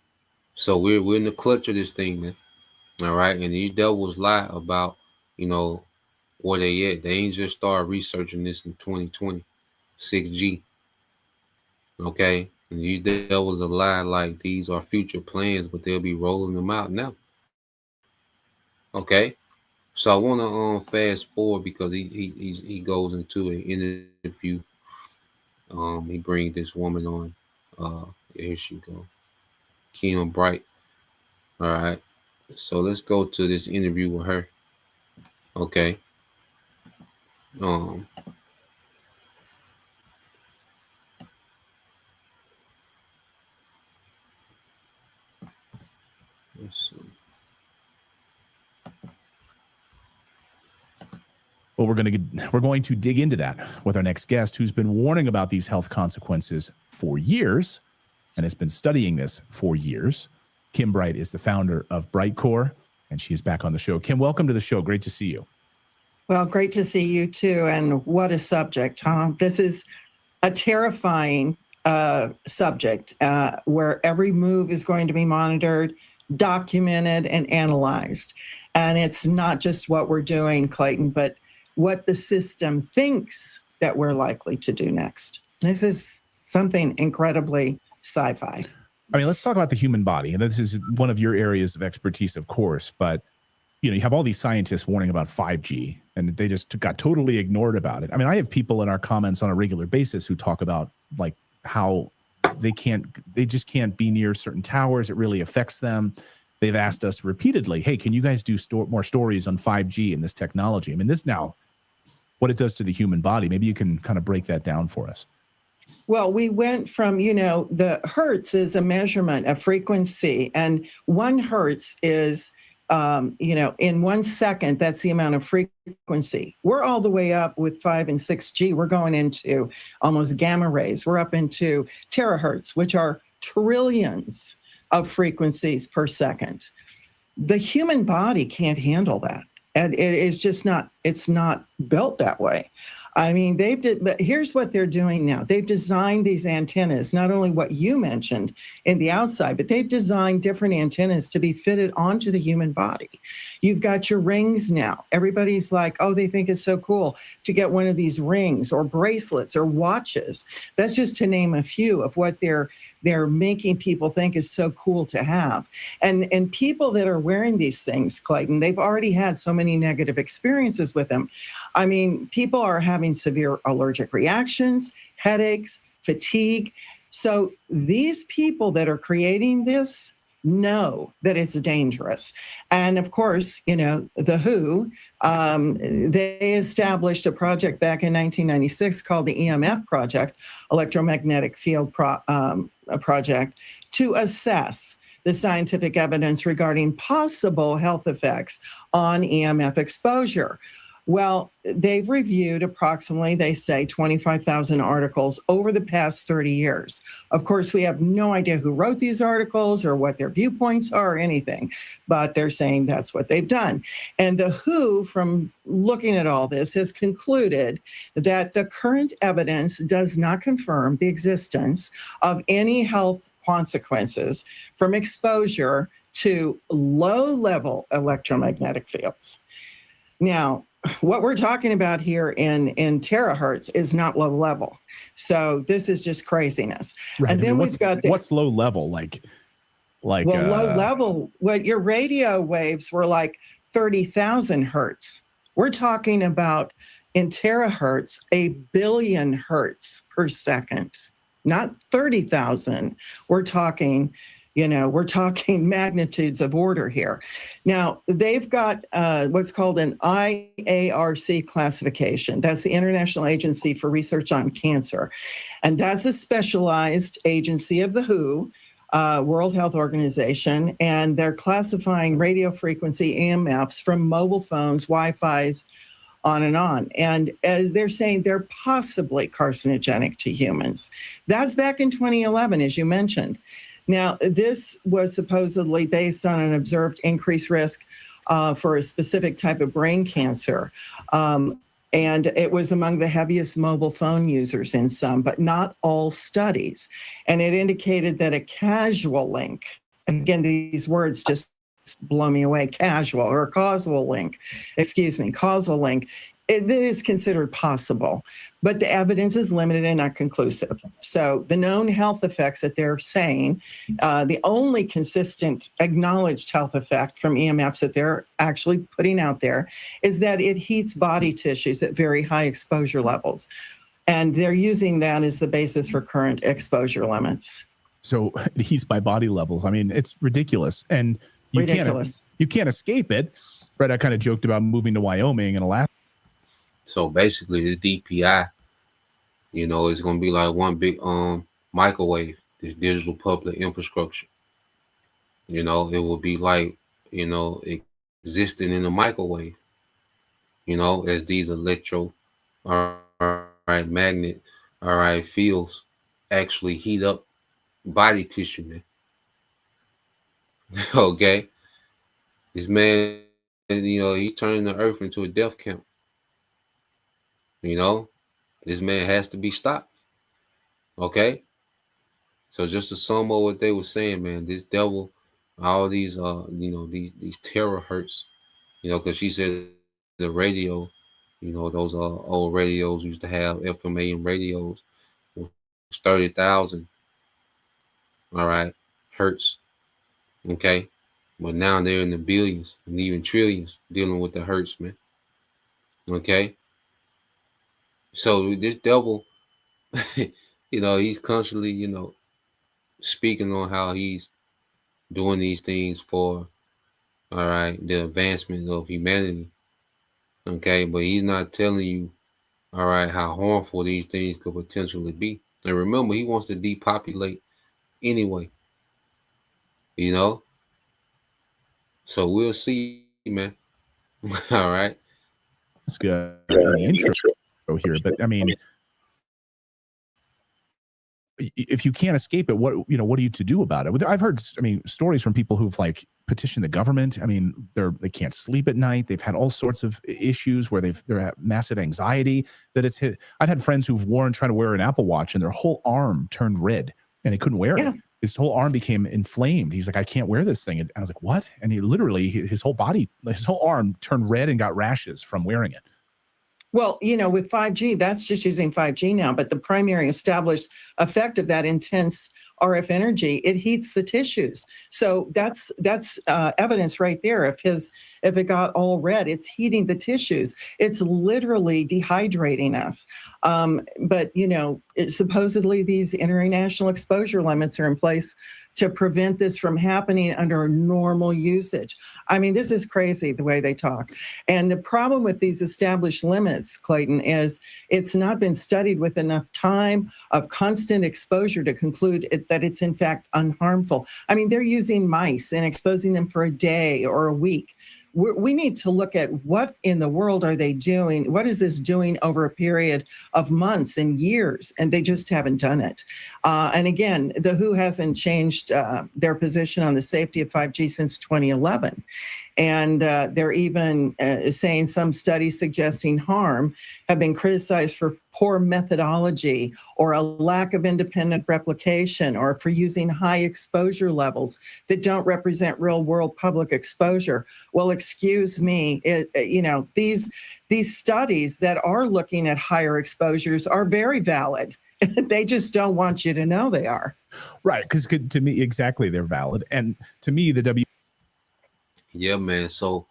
so we're in the clutch of this thing, man. All right, and these devils lie about, you know, where they at. They ain't just started researching this in 2020, 6G. Okay, and these devils a lie like these are future plans, but they'll be rolling them out now. Okay, so I want to fast forward because he goes into an interview. He brings this woman on. Here she go, Kim Bright. All right, so let's go to this interview with her. Okay. Let's see.
Well, we're going to dig into that with our next guest, who's been warning about these health consequences for years and has been studying this for years. Kim Bright is the founder of BrightCore, and she is back on the show. Kim, welcome to the show. Great to see you.
Well, great to see you too. And what a subject, huh? This is a terrifying subject where every move is going to be monitored, documented, and analyzed. And it's not just what we're doing, Clayton, but what the system thinks that we're likely to do next. This is something incredibly sci-fi.
I mean, let's talk about the human body. And this is one of your areas of expertise, of course. But, you know, you have all these scientists warning about 5G, and they just got totally ignored about it. I mean, I have people in our comments on a regular basis who talk about like how they just can't be near certain towers. It really affects them. They've asked us repeatedly, hey, can you guys do more stories on 5G and this technology? I mean, this now, what it does to the human body. Maybe you can kind of break that down for us.
Well, we went from, the hertz is a measurement of frequency, and 1 hertz is, in 1 second, that's the amount of frequency. We're all the way up with 5 and 6G. We're going into almost gamma rays. We're up into terahertz, which are trillions of frequencies per second. The human body can't handle that. And it is just it's not built that way. I mean, but here's what they're doing now. They've designed these antennas, not only what you mentioned in the outside, but they've designed different antennas to be fitted onto the human body. You've got your rings now. Everybody's like, oh, they think it's so cool to get one of these rings or bracelets or watches. That's just to name a few of what they're making people think is so cool to have. And people that are wearing these things, Clayton, they've already had so many negative experiences with them. I mean, people are having severe allergic reactions, headaches, fatigue. So these people that are creating this know that it's dangerous. And of course, the WHO, they established a project back in 1996 called the EMF Project, Electromagnetic Field Project, to assess the scientific evidence regarding possible health effects on EMF exposure. Well, they've reviewed approximately, they say, 25,000 articles over the past 30 years. Of course, we have no idea who wrote these articles or what their viewpoints are or anything, but they're saying that's what they've done. And the WHO, from looking at all this, has concluded that the current evidence does not confirm the existence of any health consequences from exposure to low-level electromagnetic fields. Now, what we're talking about here in terahertz is not low level. So this is just craziness.
Right.
And then we've got
what's low level? Like
low level, what your radio waves were like 30,000 hertz. We're talking about in terahertz, 1 billion hertz per second, not 30,000. We're talking magnitudes of order here. Now, they've got what's called an IARC classification. That's the International Agency for Research on Cancer. And that's a specialized agency of the WHO, World Health Organization, and they're classifying radio frequency EMFs from mobile phones, Wi-Fi's, on and on. And as they're saying, they're possibly carcinogenic to humans. That's back in 2011, as you mentioned. Now, this was supposedly based on an observed increased risk for a specific type of brain cancer. And it was among the heaviest mobile phone users in some, but not all studies. And it indicated that a causal link, again, these words just blow me away, causal link, it is considered possible, but the evidence is limited and not conclusive. So the known health effects that they're saying, the only consistent acknowledged health effect from EMFs that they're actually putting out there is that it heats body tissues at very high exposure levels. And they're using that as the basis for current exposure limits.
So it heats by body levels. I mean, it's ridiculous. And you can't escape it. Right. I kind of joked about moving to Wyoming and Alaska.
So basically, the DPI, is going to be like one big microwave, this digital public infrastructure. It will be like, existing in a microwave, as these magnet, fields actually heat up body tissue, man. Okay. This man, he's turning the earth into a death camp. This man has to be stopped. Okay. So just to sum up what they were saying, man, this devil, all these, these terahertz, because she said the radio, those old radios used to have FM AM radios, 30,000. All right. hertz. Okay, but now they're in the billions and even trillions dealing with the hertz, man. Okay, so this devil, he's constantly, speaking on how he's doing these things for, all right, the advancement of humanity. Okay, but he's not telling you, all right, how harmful these things could potentially be. And remember, he wants to depopulate anyway, you know? So we'll see, man. All right.
That's good in the intro here, but I mean, if you can't escape it, what are you to do about it? I've heard, stories from people who've like petitioned the government. I mean, they can't sleep at night. They've had all sorts of issues where they're at massive anxiety that it's hit. I've had friends who've tried to wear an Apple Watch and their whole arm turned red and they couldn't wear it. His whole arm became inflamed. He's like, I can't wear this thing. And I was like, what? And he literally, his whole arm turned red and got rashes from wearing it.
Well, with 5G, that's just using 5G now, but the primary established effect of that intense RF energy, it heats the tissues. So that's evidence right there. If it got all red, it's heating the tissues. It's literally dehydrating us. But supposedly these international exposure limits are in place to prevent this from happening under normal usage. I mean, this is crazy the way they talk. And the problem with these established limits, Clayton, is it's not been studied with enough time of constant exposure to conclude that it's in fact unharmful. I mean, they're using mice and exposing them for a day or a week. We need to look at what in the world are they doing? What is this doing over a period of months and years? And they just haven't done it. And again, the WHO hasn't changed their position on the safety of 5G since 2011. And they're even saying some studies suggesting harm have been criticized for poor methodology or a lack of independent replication or for using high exposure levels that don't represent real world public exposure. Well, excuse me, these studies that are looking at higher exposures are very valid. They just don't want you to know they are.
Right, because to me, exactly, they're valid. And to me, the
Yeah, man. So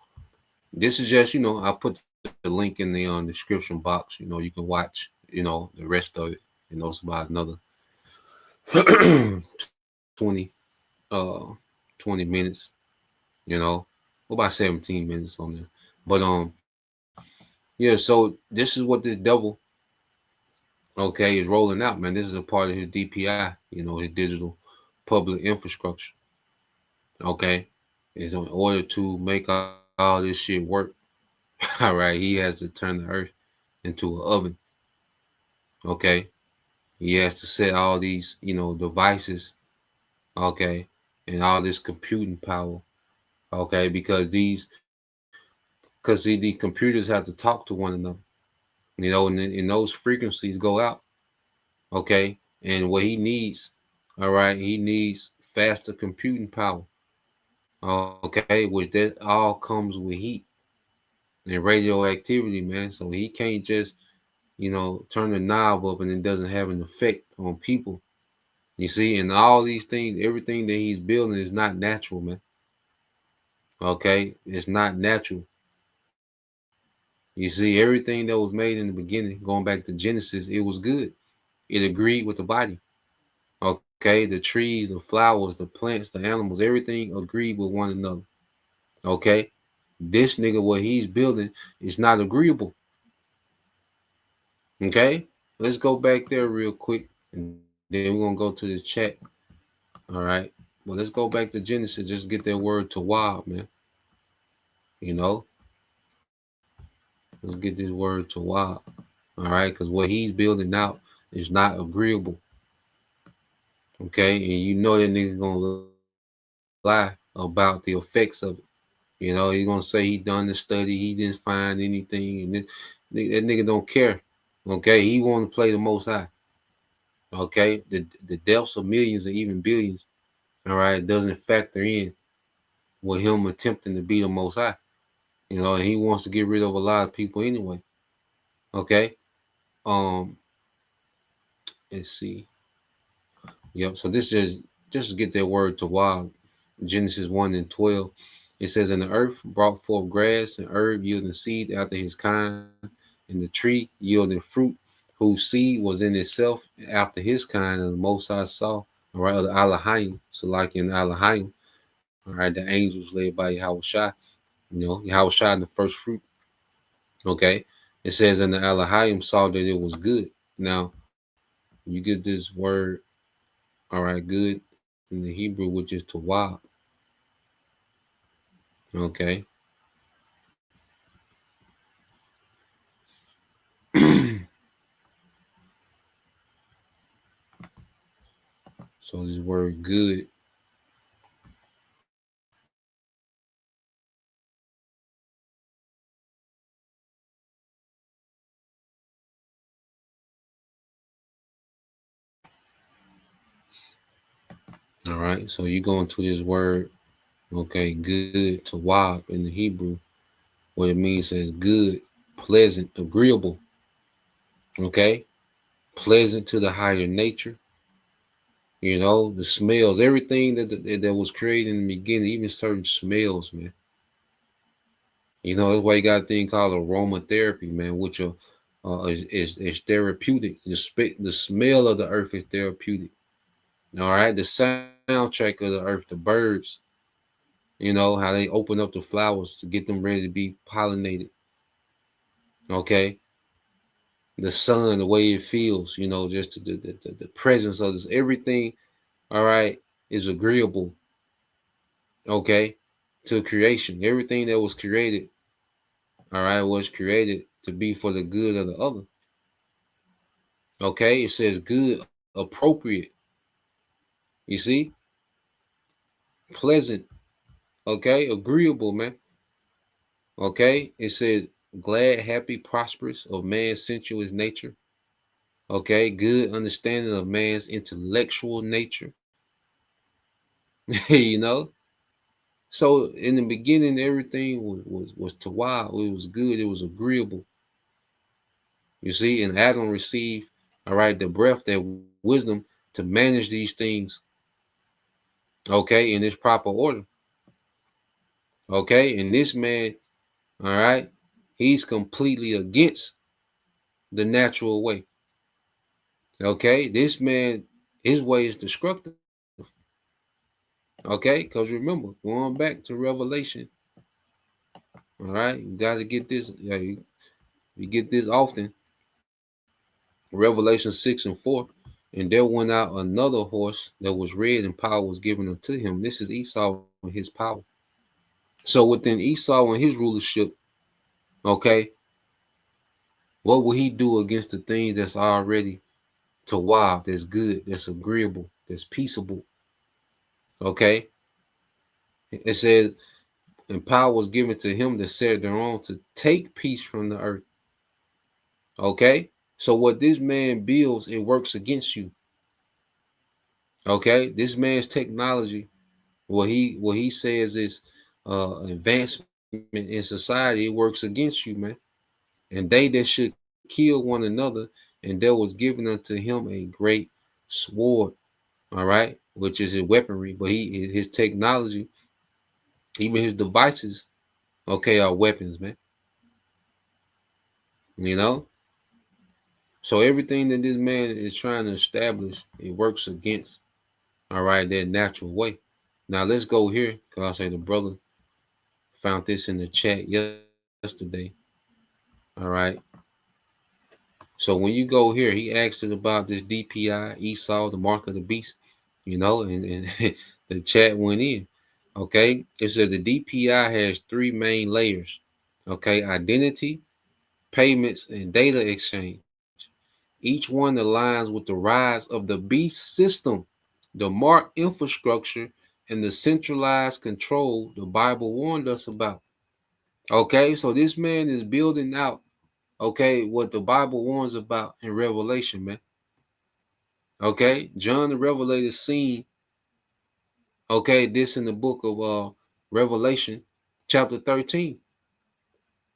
this is just, I put the link in the description box. You can watch, the rest of it. It's about another 20 minutes, about 17 minutes on there. But yeah, so this is what this devil, okay, is rolling out, man. This is a part of his DPI, his digital public infrastructure. Okay. Is in order to make all this shit work, all right, he has to turn the earth into an oven. Okay. He has to set all these, devices, okay, and all this computing power, okay, because these computers have to talk to one another, and those frequencies go out, okay, and what he needs, all right, he needs faster computing power, okay, which that all comes with heat and radioactivity, man. So he can't just, turn the knob up and it doesn't have an effect on people. You see, and all these things, everything that he's building is not natural, man. Okay, it's not natural. You see, everything that was made in the beginning, going back to Genesis, it was good. It agreed with the body. Okay, the trees, the flowers, the plants, the animals, everything agreed with one another. Okay, this nigga, what he's building is not agreeable. Okay, let's go back there real quick, and then we're gonna go to the chat. All right, well, let's go back to Genesis. Just get that word to wild, man. Let's get this word to wild. All right, because what he's building out is not agreeable. Okay, and that nigga gonna lie about the effects of it. He's gonna say he done the study, he didn't find anything, and that nigga don't care. Okay, he want to play the Most High. Okay, the deaths of millions or even billions, all right, doesn't factor in with him attempting to be the Most High. And he wants to get rid of a lot of people anyway. Okay, let's see. Yep. So this is just to get that word to wild. Genesis 1:12. It says, and the earth brought forth grass and herb yielding seed after his kind, and the tree yielding fruit, whose seed was in itself after his kind, and the Most High saw, all right, of the Elohim, so like in Elohim, all right, the angels led by Yahushua, Yahushua in the first fruit. Okay, it says, and the Elohim saw that it was good. Now, you get this word, all right, good in the Hebrew, which is tawab. Okay. So this word good, all right. So you go into this word, okay, good, tawab in the Hebrew. What it means is good, pleasant, agreeable. Okay, pleasant to the higher nature. The smells, everything that was created in the beginning, even certain smells, man. That's why you got a thing called aromatherapy, man, which is therapeutic. The smell of the earth is therapeutic. All right, the soundtrack of the earth, the birds, how they open up the flowers to get them ready to be pollinated. Okay, the sun, the way it feels, just the presence of this, everything, all right, is agreeable, okay, to creation. Everything that was created, all right, was created to be for the good of the other. Okay, it says good, appropriate. You see, pleasant, okay, agreeable, man. Okay, it says glad, happy, prosperous of man's sensuous nature. Okay, good understanding of man's intellectual nature. So in the beginning, everything was tawab. It was good. It was agreeable. You see, and Adam received, all right, the breath, that wisdom to manage these things. Okay, in this proper order. Okay, and this man, all right, he's completely against the natural way. Okay, this man, his way is destructive. Okay, because remember, going back to Revelation, all right, you got to get this. You get this often. Revelation 6:4, and there went out another horse that was red, and power was given unto him. This is Esau and his power. So within Esau and his rulership, okay, what will he do against the things that's already tawab, that's good, that's agreeable, that's peaceable? Okay, it says, and power was given to him that sat thereon to take peace from the earth. Okay, so what this man builds, it works against you. Okay, this man's technology, what he says is advancement in society, it works against you, man. And they that should kill one another, and there was given unto him a great sword, all right, which is his weaponry, but his technology, even his devices, okay, are weapons, man. So everything that this man is trying to establish, it works against, all right, that natural way. Now let's go here, because I say the brother found this in the chat yesterday. All right. So when you go here, he asked it about this DPI, Esau, the mark of the beast, and the chat went in. Okay. It says the DPI has three main layers. Okay. Identity, payments, and data exchange. Each one aligns with the rise of the beast system, the mark infrastructure, and the centralized control the Bible warned us about. Okay. So this man is building out, okay, what the Bible warns about in Revelation, man. Okay, John the Revelator seen, okay, this in the book of Revelation, chapter 13.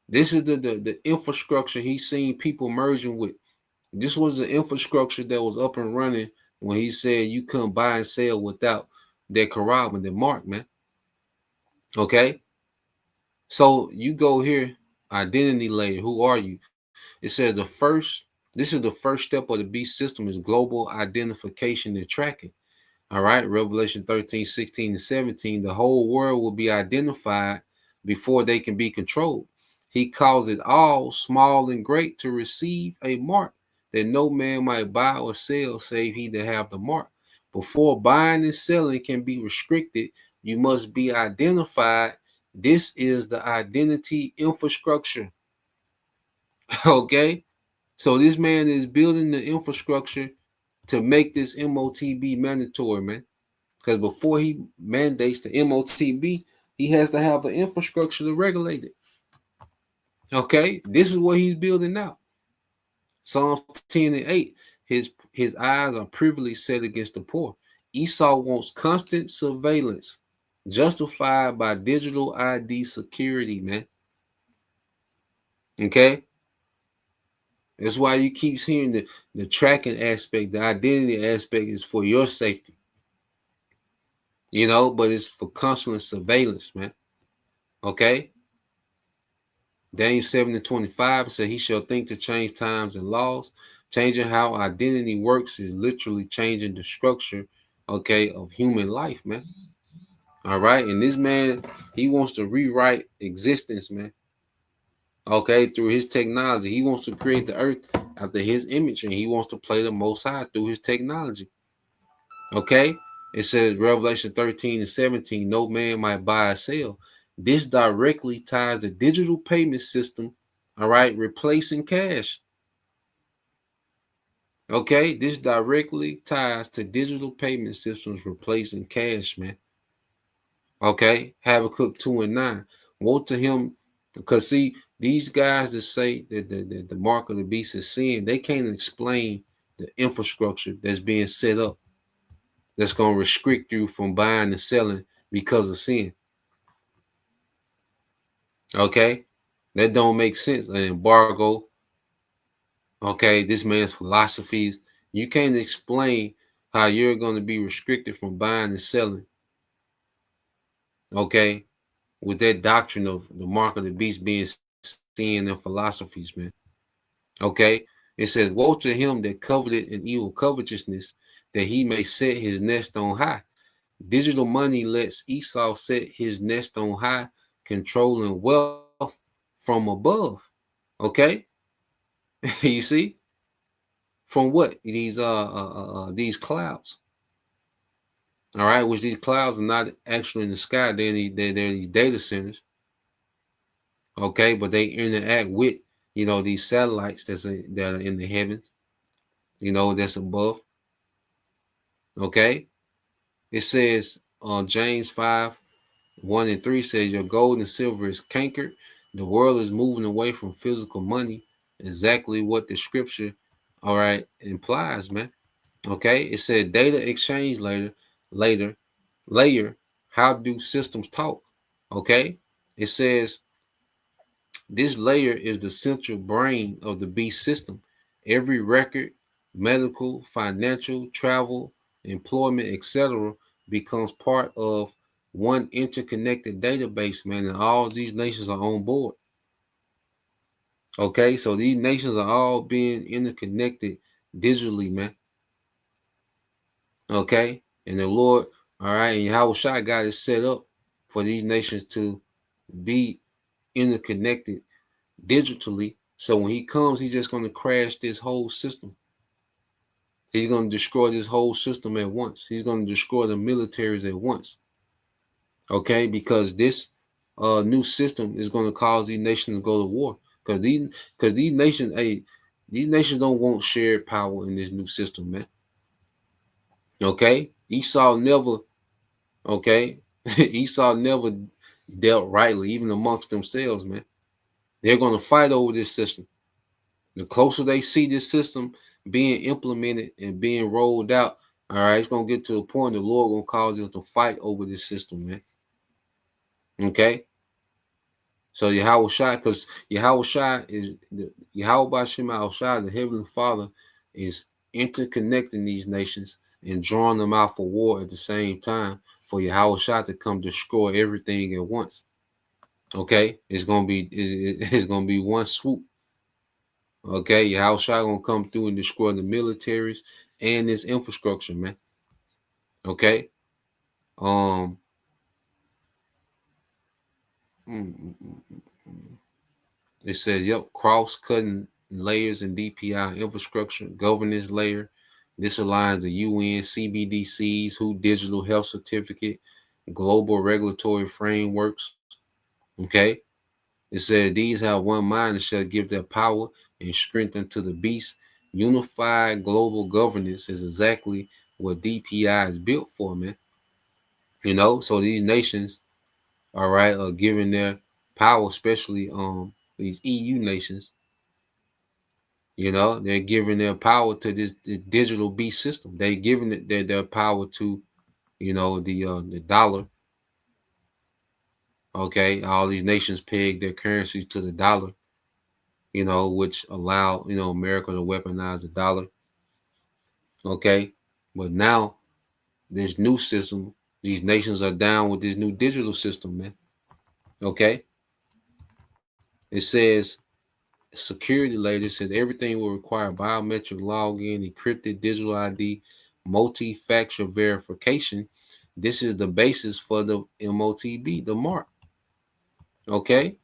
This is the infrastructure he's seen people merging with. This was the infrastructure that was up and running when he said you couldn't buy and sell without that Quran, the mark, man. Okay, so you go here, identity layer. Who are you? It says this is the first step of the beast system is global identification and tracking. All right, Revelation 13, 16, and 17. The whole world will be identified before they can be controlled. He calls it all, small and great, to receive a mark that no man might buy or sell save he that have the mark. Before buying and selling can be restricted, you must be identified. This is the identity infrastructure. Okay, so this man is building the infrastructure to make this MOTB mandatory, man. Because before he mandates the MOTB, he has to have an infrastructure to regulate it. Okay, this is what he's building now. Psalms 10 and 8. His eyes are privily set against the poor. Esau wants constant surveillance, justified by digital ID security, man. Okay. That's why you keep hearing the tracking aspect, the identity aspect is for your safety. You know, but it's for constant surveillance, man. Okay. Daniel 7 and 25 said he shall think to change times and laws. Changing how identity works is literally changing the structure, okay, of human life, man. All right. And this man, he wants to rewrite existence, man. Okay, through his technology. He wants to create the earth after his image, and he wants to play the Most High through his technology. Okay, it says Revelation 13 and 17, no man might buy or sell. This directly ties the digital payment system, all right, replacing cash. Okay, this directly ties to digital payment systems replacing cash, man. Okay, Habakkuk 2 and 9. Woe to him, because see, these guys that say that the mark of the beast is sin, they can't explain the infrastructure that's being set up that's going to restrict you from buying and selling because of sin. Okay, that don't make sense. An embargo. Okay, this man's philosophies. You can't explain how you're going to be restricted from buying and selling. Okay, with that doctrine of the mark of the beast being sin and philosophies, man. Okay, it says, woe to him that coveted an evil covetousness, that he may set his nest on high. Digital money lets Esau set his nest on high, controlling wealth from above. Okay, you see, from what these clouds. All right, which these clouds are not actually in the sky; they're these data centers. Okay, but they interact with these satellites that are in the heavens. That's above. Okay, it says James 5, 1 and 3 says your gold and silver is cankered. The world is moving away from physical money. Exactly what the scripture, all right, implies, man. Okay, it said data exchange layer. How do systems talk? Okay, it says this layer is the central brain of the beast system. Every record, medical, financial, travel, employment, etc., becomes part of one interconnected database, man, and all these nations are on board. Okay, so these nations are all being interconnected digitally, man. Okay, and the Lord, all right, and Yahweh Shai got it set up for these nations to be interconnected digitally. So when he comes, he's just going to crash this whole system. He's going to destroy this whole system at once. He's going to destroy the militaries at once. Okay, because this new system is going to cause these nations to go to war. Because these nations don't want shared power in this new system, man. Okay, Esau never dealt rightly, even amongst themselves, man. They're going to fight over this system. The closer they see this system being implemented and being rolled out, all right, it's going to get to a point the Lord going to cause them to fight over this system, man. Okay? So Yahweh Shai, because Yahweh Shai is Yahweh Bashim Al Shai, the Heavenly Father, is interconnecting these nations and drawing them out for war at the same time for Yahweh Shah to come destroy everything at once. Okay, it's gonna be one swoop. Okay, Yahweh Shah gonna come through and destroy the militaries and this infrastructure, man. Okay, it says, yep, cross-cutting layers in DPI infrastructure, governance layer. This aligns the UN, CBDCs, WHO Digital Health Certificate, global regulatory frameworks. Okay. It said these have one mind and shall give their power and strength unto the beast. Unified global governance is exactly what DPI is built for, man. You know, so these nations, all right, are giving their power, especially these EU nations. You know, they're giving their power to this digital beast system. They're giving it their power to, you know, the dollar. Okay, all these nations peg their currency to the dollar, you know, which allow, you know, America to weaponize the dollar. Okay, but now this new system, these nations are down with this new digital system, man. Okay, it says security layer says everything will require biometric login, encrypted digital ID, multi-factor verification. This is the basis for the MOTB, the mark. Okay.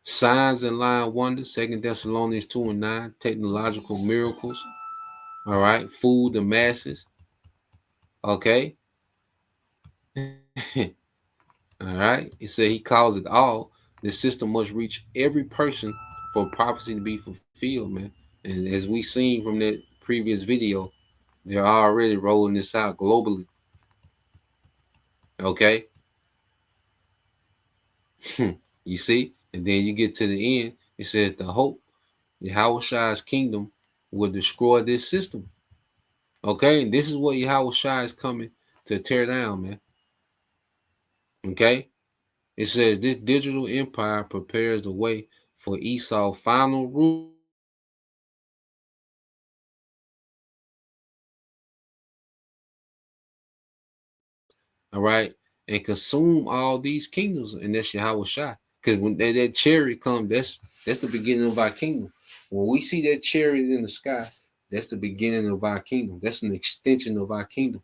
Signs and line wonders, 2 Thessalonians 2:9, technological miracles. All right. Food the masses. Okay. All right. It said he calls it all. The system must reach every person for prophecy to be fulfilled, man. And as we seen from that previous video, they're already rolling this out globally. Okay. You see? And then you get to the end, it says the hope, Yahweh Shai's kingdom will destroy this system. Okay, and this is what Yahweh Shai is coming to tear down, man. Okay, it says this digital empire prepares the way for Esau's final rule. All right, and consume all these kingdoms, and that's Yahweh Shai. Because when that chariot comes, that's the beginning of our kingdom. When we see that chariot in the sky, that's the beginning of our kingdom. That's an extension of our kingdom.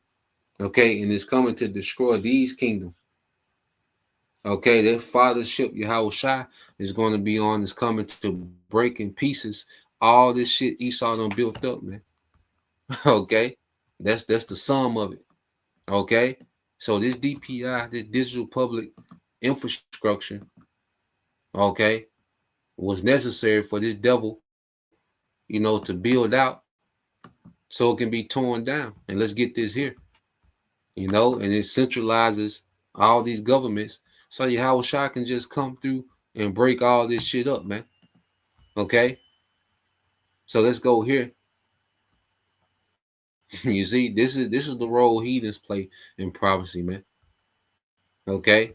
Okay, and it's coming to destroy these kingdoms. Okay, that fathership, Yahweh Shai, is going to be on, is coming to break in pieces all this shit Esau done built up, man. Okay, that's the sum of it. Okay, so this DPI, this digital public infrastructure, okay, was necessary for this devil, you know, to build out so it can be torn down. And let's get this here, you know, and it centralizes all these governments. So Yahweh Shai can just come through and break all this shit up, man. Okay, so let's go here. You see, this is the role heathens play in prophecy, man. Okay,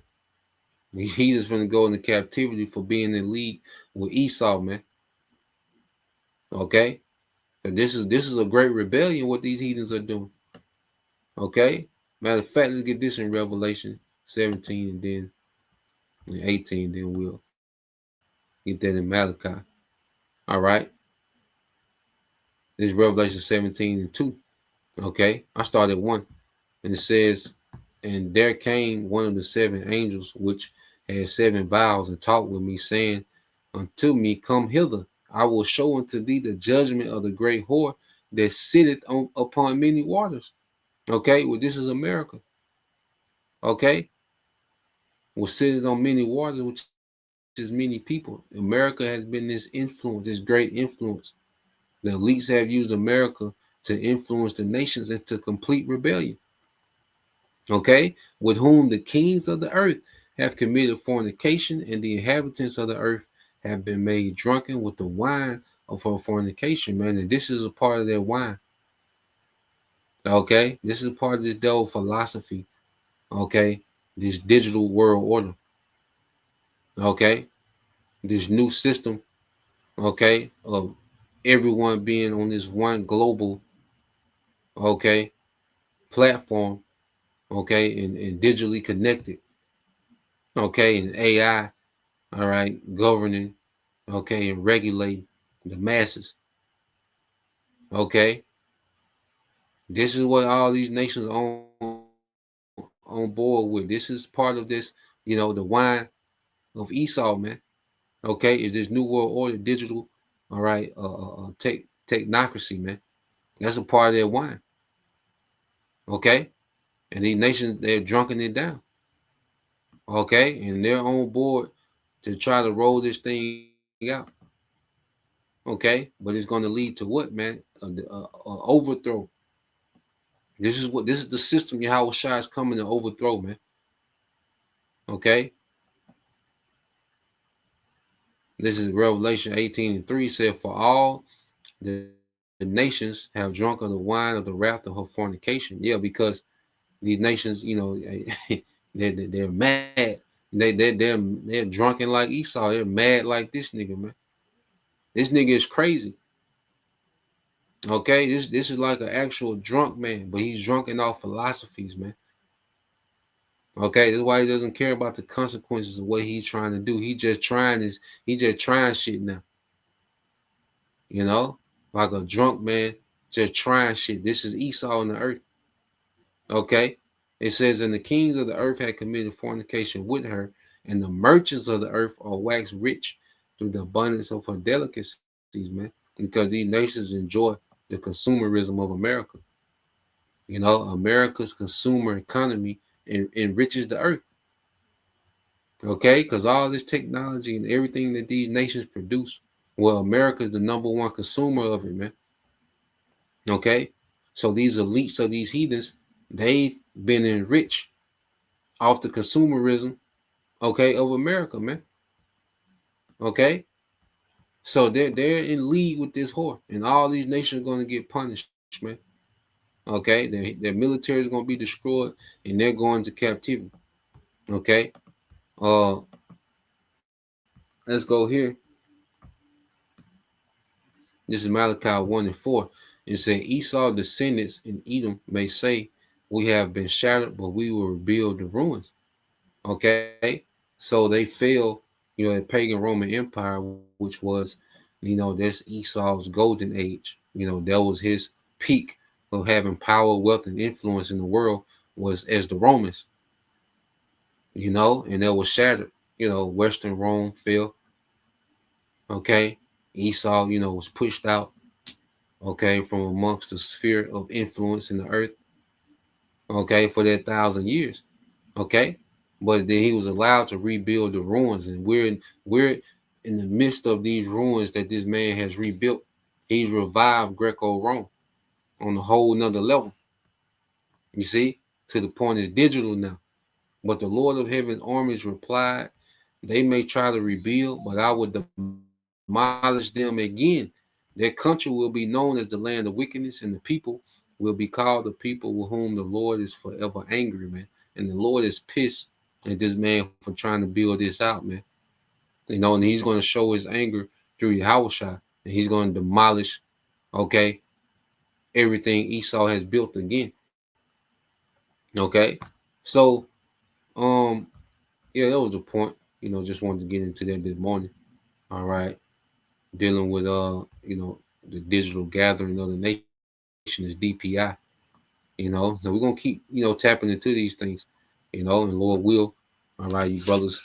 heathens gonna go into captivity for being in league with Esau, man. Okay, and this is a great rebellion what these heathens are doing. Okay, matter of fact, let's get this in Revelation 17 and then 18, then we'll get that in Malachi. All right, this is Revelation 17 and 2. Okay, I started 1, and it says, and there came one of the 7 angels which had 7 vials and talked with me, saying unto me, come hither, I will show unto thee the judgment of the great whore that sitteth upon many waters. Okay, well, this is America. Okay, well, sitteth on many waters, which is many people. America has been this influence, this great influence. The elites have used America to influence the nations into complete rebellion. Okay, with whom the kings of the earth have committed fornication, and the inhabitants of the earth have been made drunken with the wine of her fornication, man. And this is a part of their wine. Okay, this is a part of this devil philosophy. Okay, this digital world order. Okay, this new system. Okay, of everyone being on this one global. Okay, platform, okay, and digitally connected, okay, and AI, all right, governing, okay, and regulating the masses, okay. This is what all these nations on board with. This is part of this, the wine of Esau, man. Okay, is this new world order, digital, all right, technocracy, man. That's a part of their wine, okay. And these nations, they're drunken it down, okay, and they're on board to try to roll this thing out, okay. But it's going to lead to what, man? Overthrow. This is the system Yahweh Shai is coming to overthrow, man. Okay. This is Revelation 18:3 said, for all the nations have drunk of the wine of the wrath of her fornication. Yeah, because these nations, they're mad. They're drunken like Esau. They're mad like this nigga, man. This nigga is crazy. Okay, this is like an actual drunk man, but he's drunken off philosophies, man. Okay, that's why he doesn't care about the consequences of what he's trying to do. He just trying shit now. Like a drunk man just trying shit. This is Esau on the earth. Okay, it says, and the kings of the earth had committed fornication with her, and the merchants of the earth are waxed rich through the abundance of her delicacies, man. Because these nations enjoy the consumerism of America. America's consumer economy enriches the earth. Okay, because all this technology and everything that these nations produce, well, America is the number one consumer of it, man. Okay, so these elites of these heathens, they've been enriched off the consumerism, okay, of America, man. Okay, so they're in league with this whore, and all these nations are going to get punished, man. Okay, their military is going to be destroyed, and they're going to captivity. Okay, let's go here. This is Malachi 1:4. It said, Esau descendants in Edom may say, we have been shattered, but we will rebuild the ruins. Okay, so they fell, the pagan Roman Empire, which was, that's Esau's golden age. That was his peak of having power, wealth, and influence in the world, was as the Romans. And that was shattered. Western Rome fell. Okay, Esau, was pushed out, okay, from amongst the sphere of influence in the earth, okay, for that 1,000 years, okay, but then he was allowed to rebuild the ruins, and we're in the midst of these ruins that this man has rebuilt. He's revived Greco-Rome on a whole nother level, you see, to the point it's digital now. But the Lord of Heaven's armies replied, they may try to rebuild, but I would demolish them again. Their country will be known as the land of wickedness, and the people will be called the people with whom the Lord is forever angry, man. And the Lord is pissed at this man for trying to build this out, man. And he's going to show his anger through Yahushua, and he's going to demolish, okay, everything Esau has built again. Okay, so yeah, that was the point. Just wanted to get into that this morning. All right, dealing with the digital gathering of the nation is DPI. So we're gonna keep tapping into these things. And Lord will. All right, you brothers.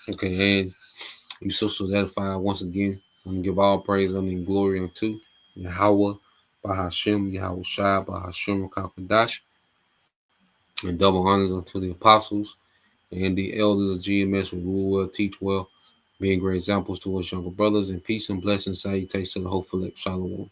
Okay, and you sisters edified once again. I'm gonna give all praise and glory unto Yahweh, Bahashem, Yahweh Shai, Bahashem Kakadash, and double honors unto the apostles and the elders of GMS who rule well, teach well, being great examples to us younger brothers, and peace and blessings, salutations to the hopeful Shalom.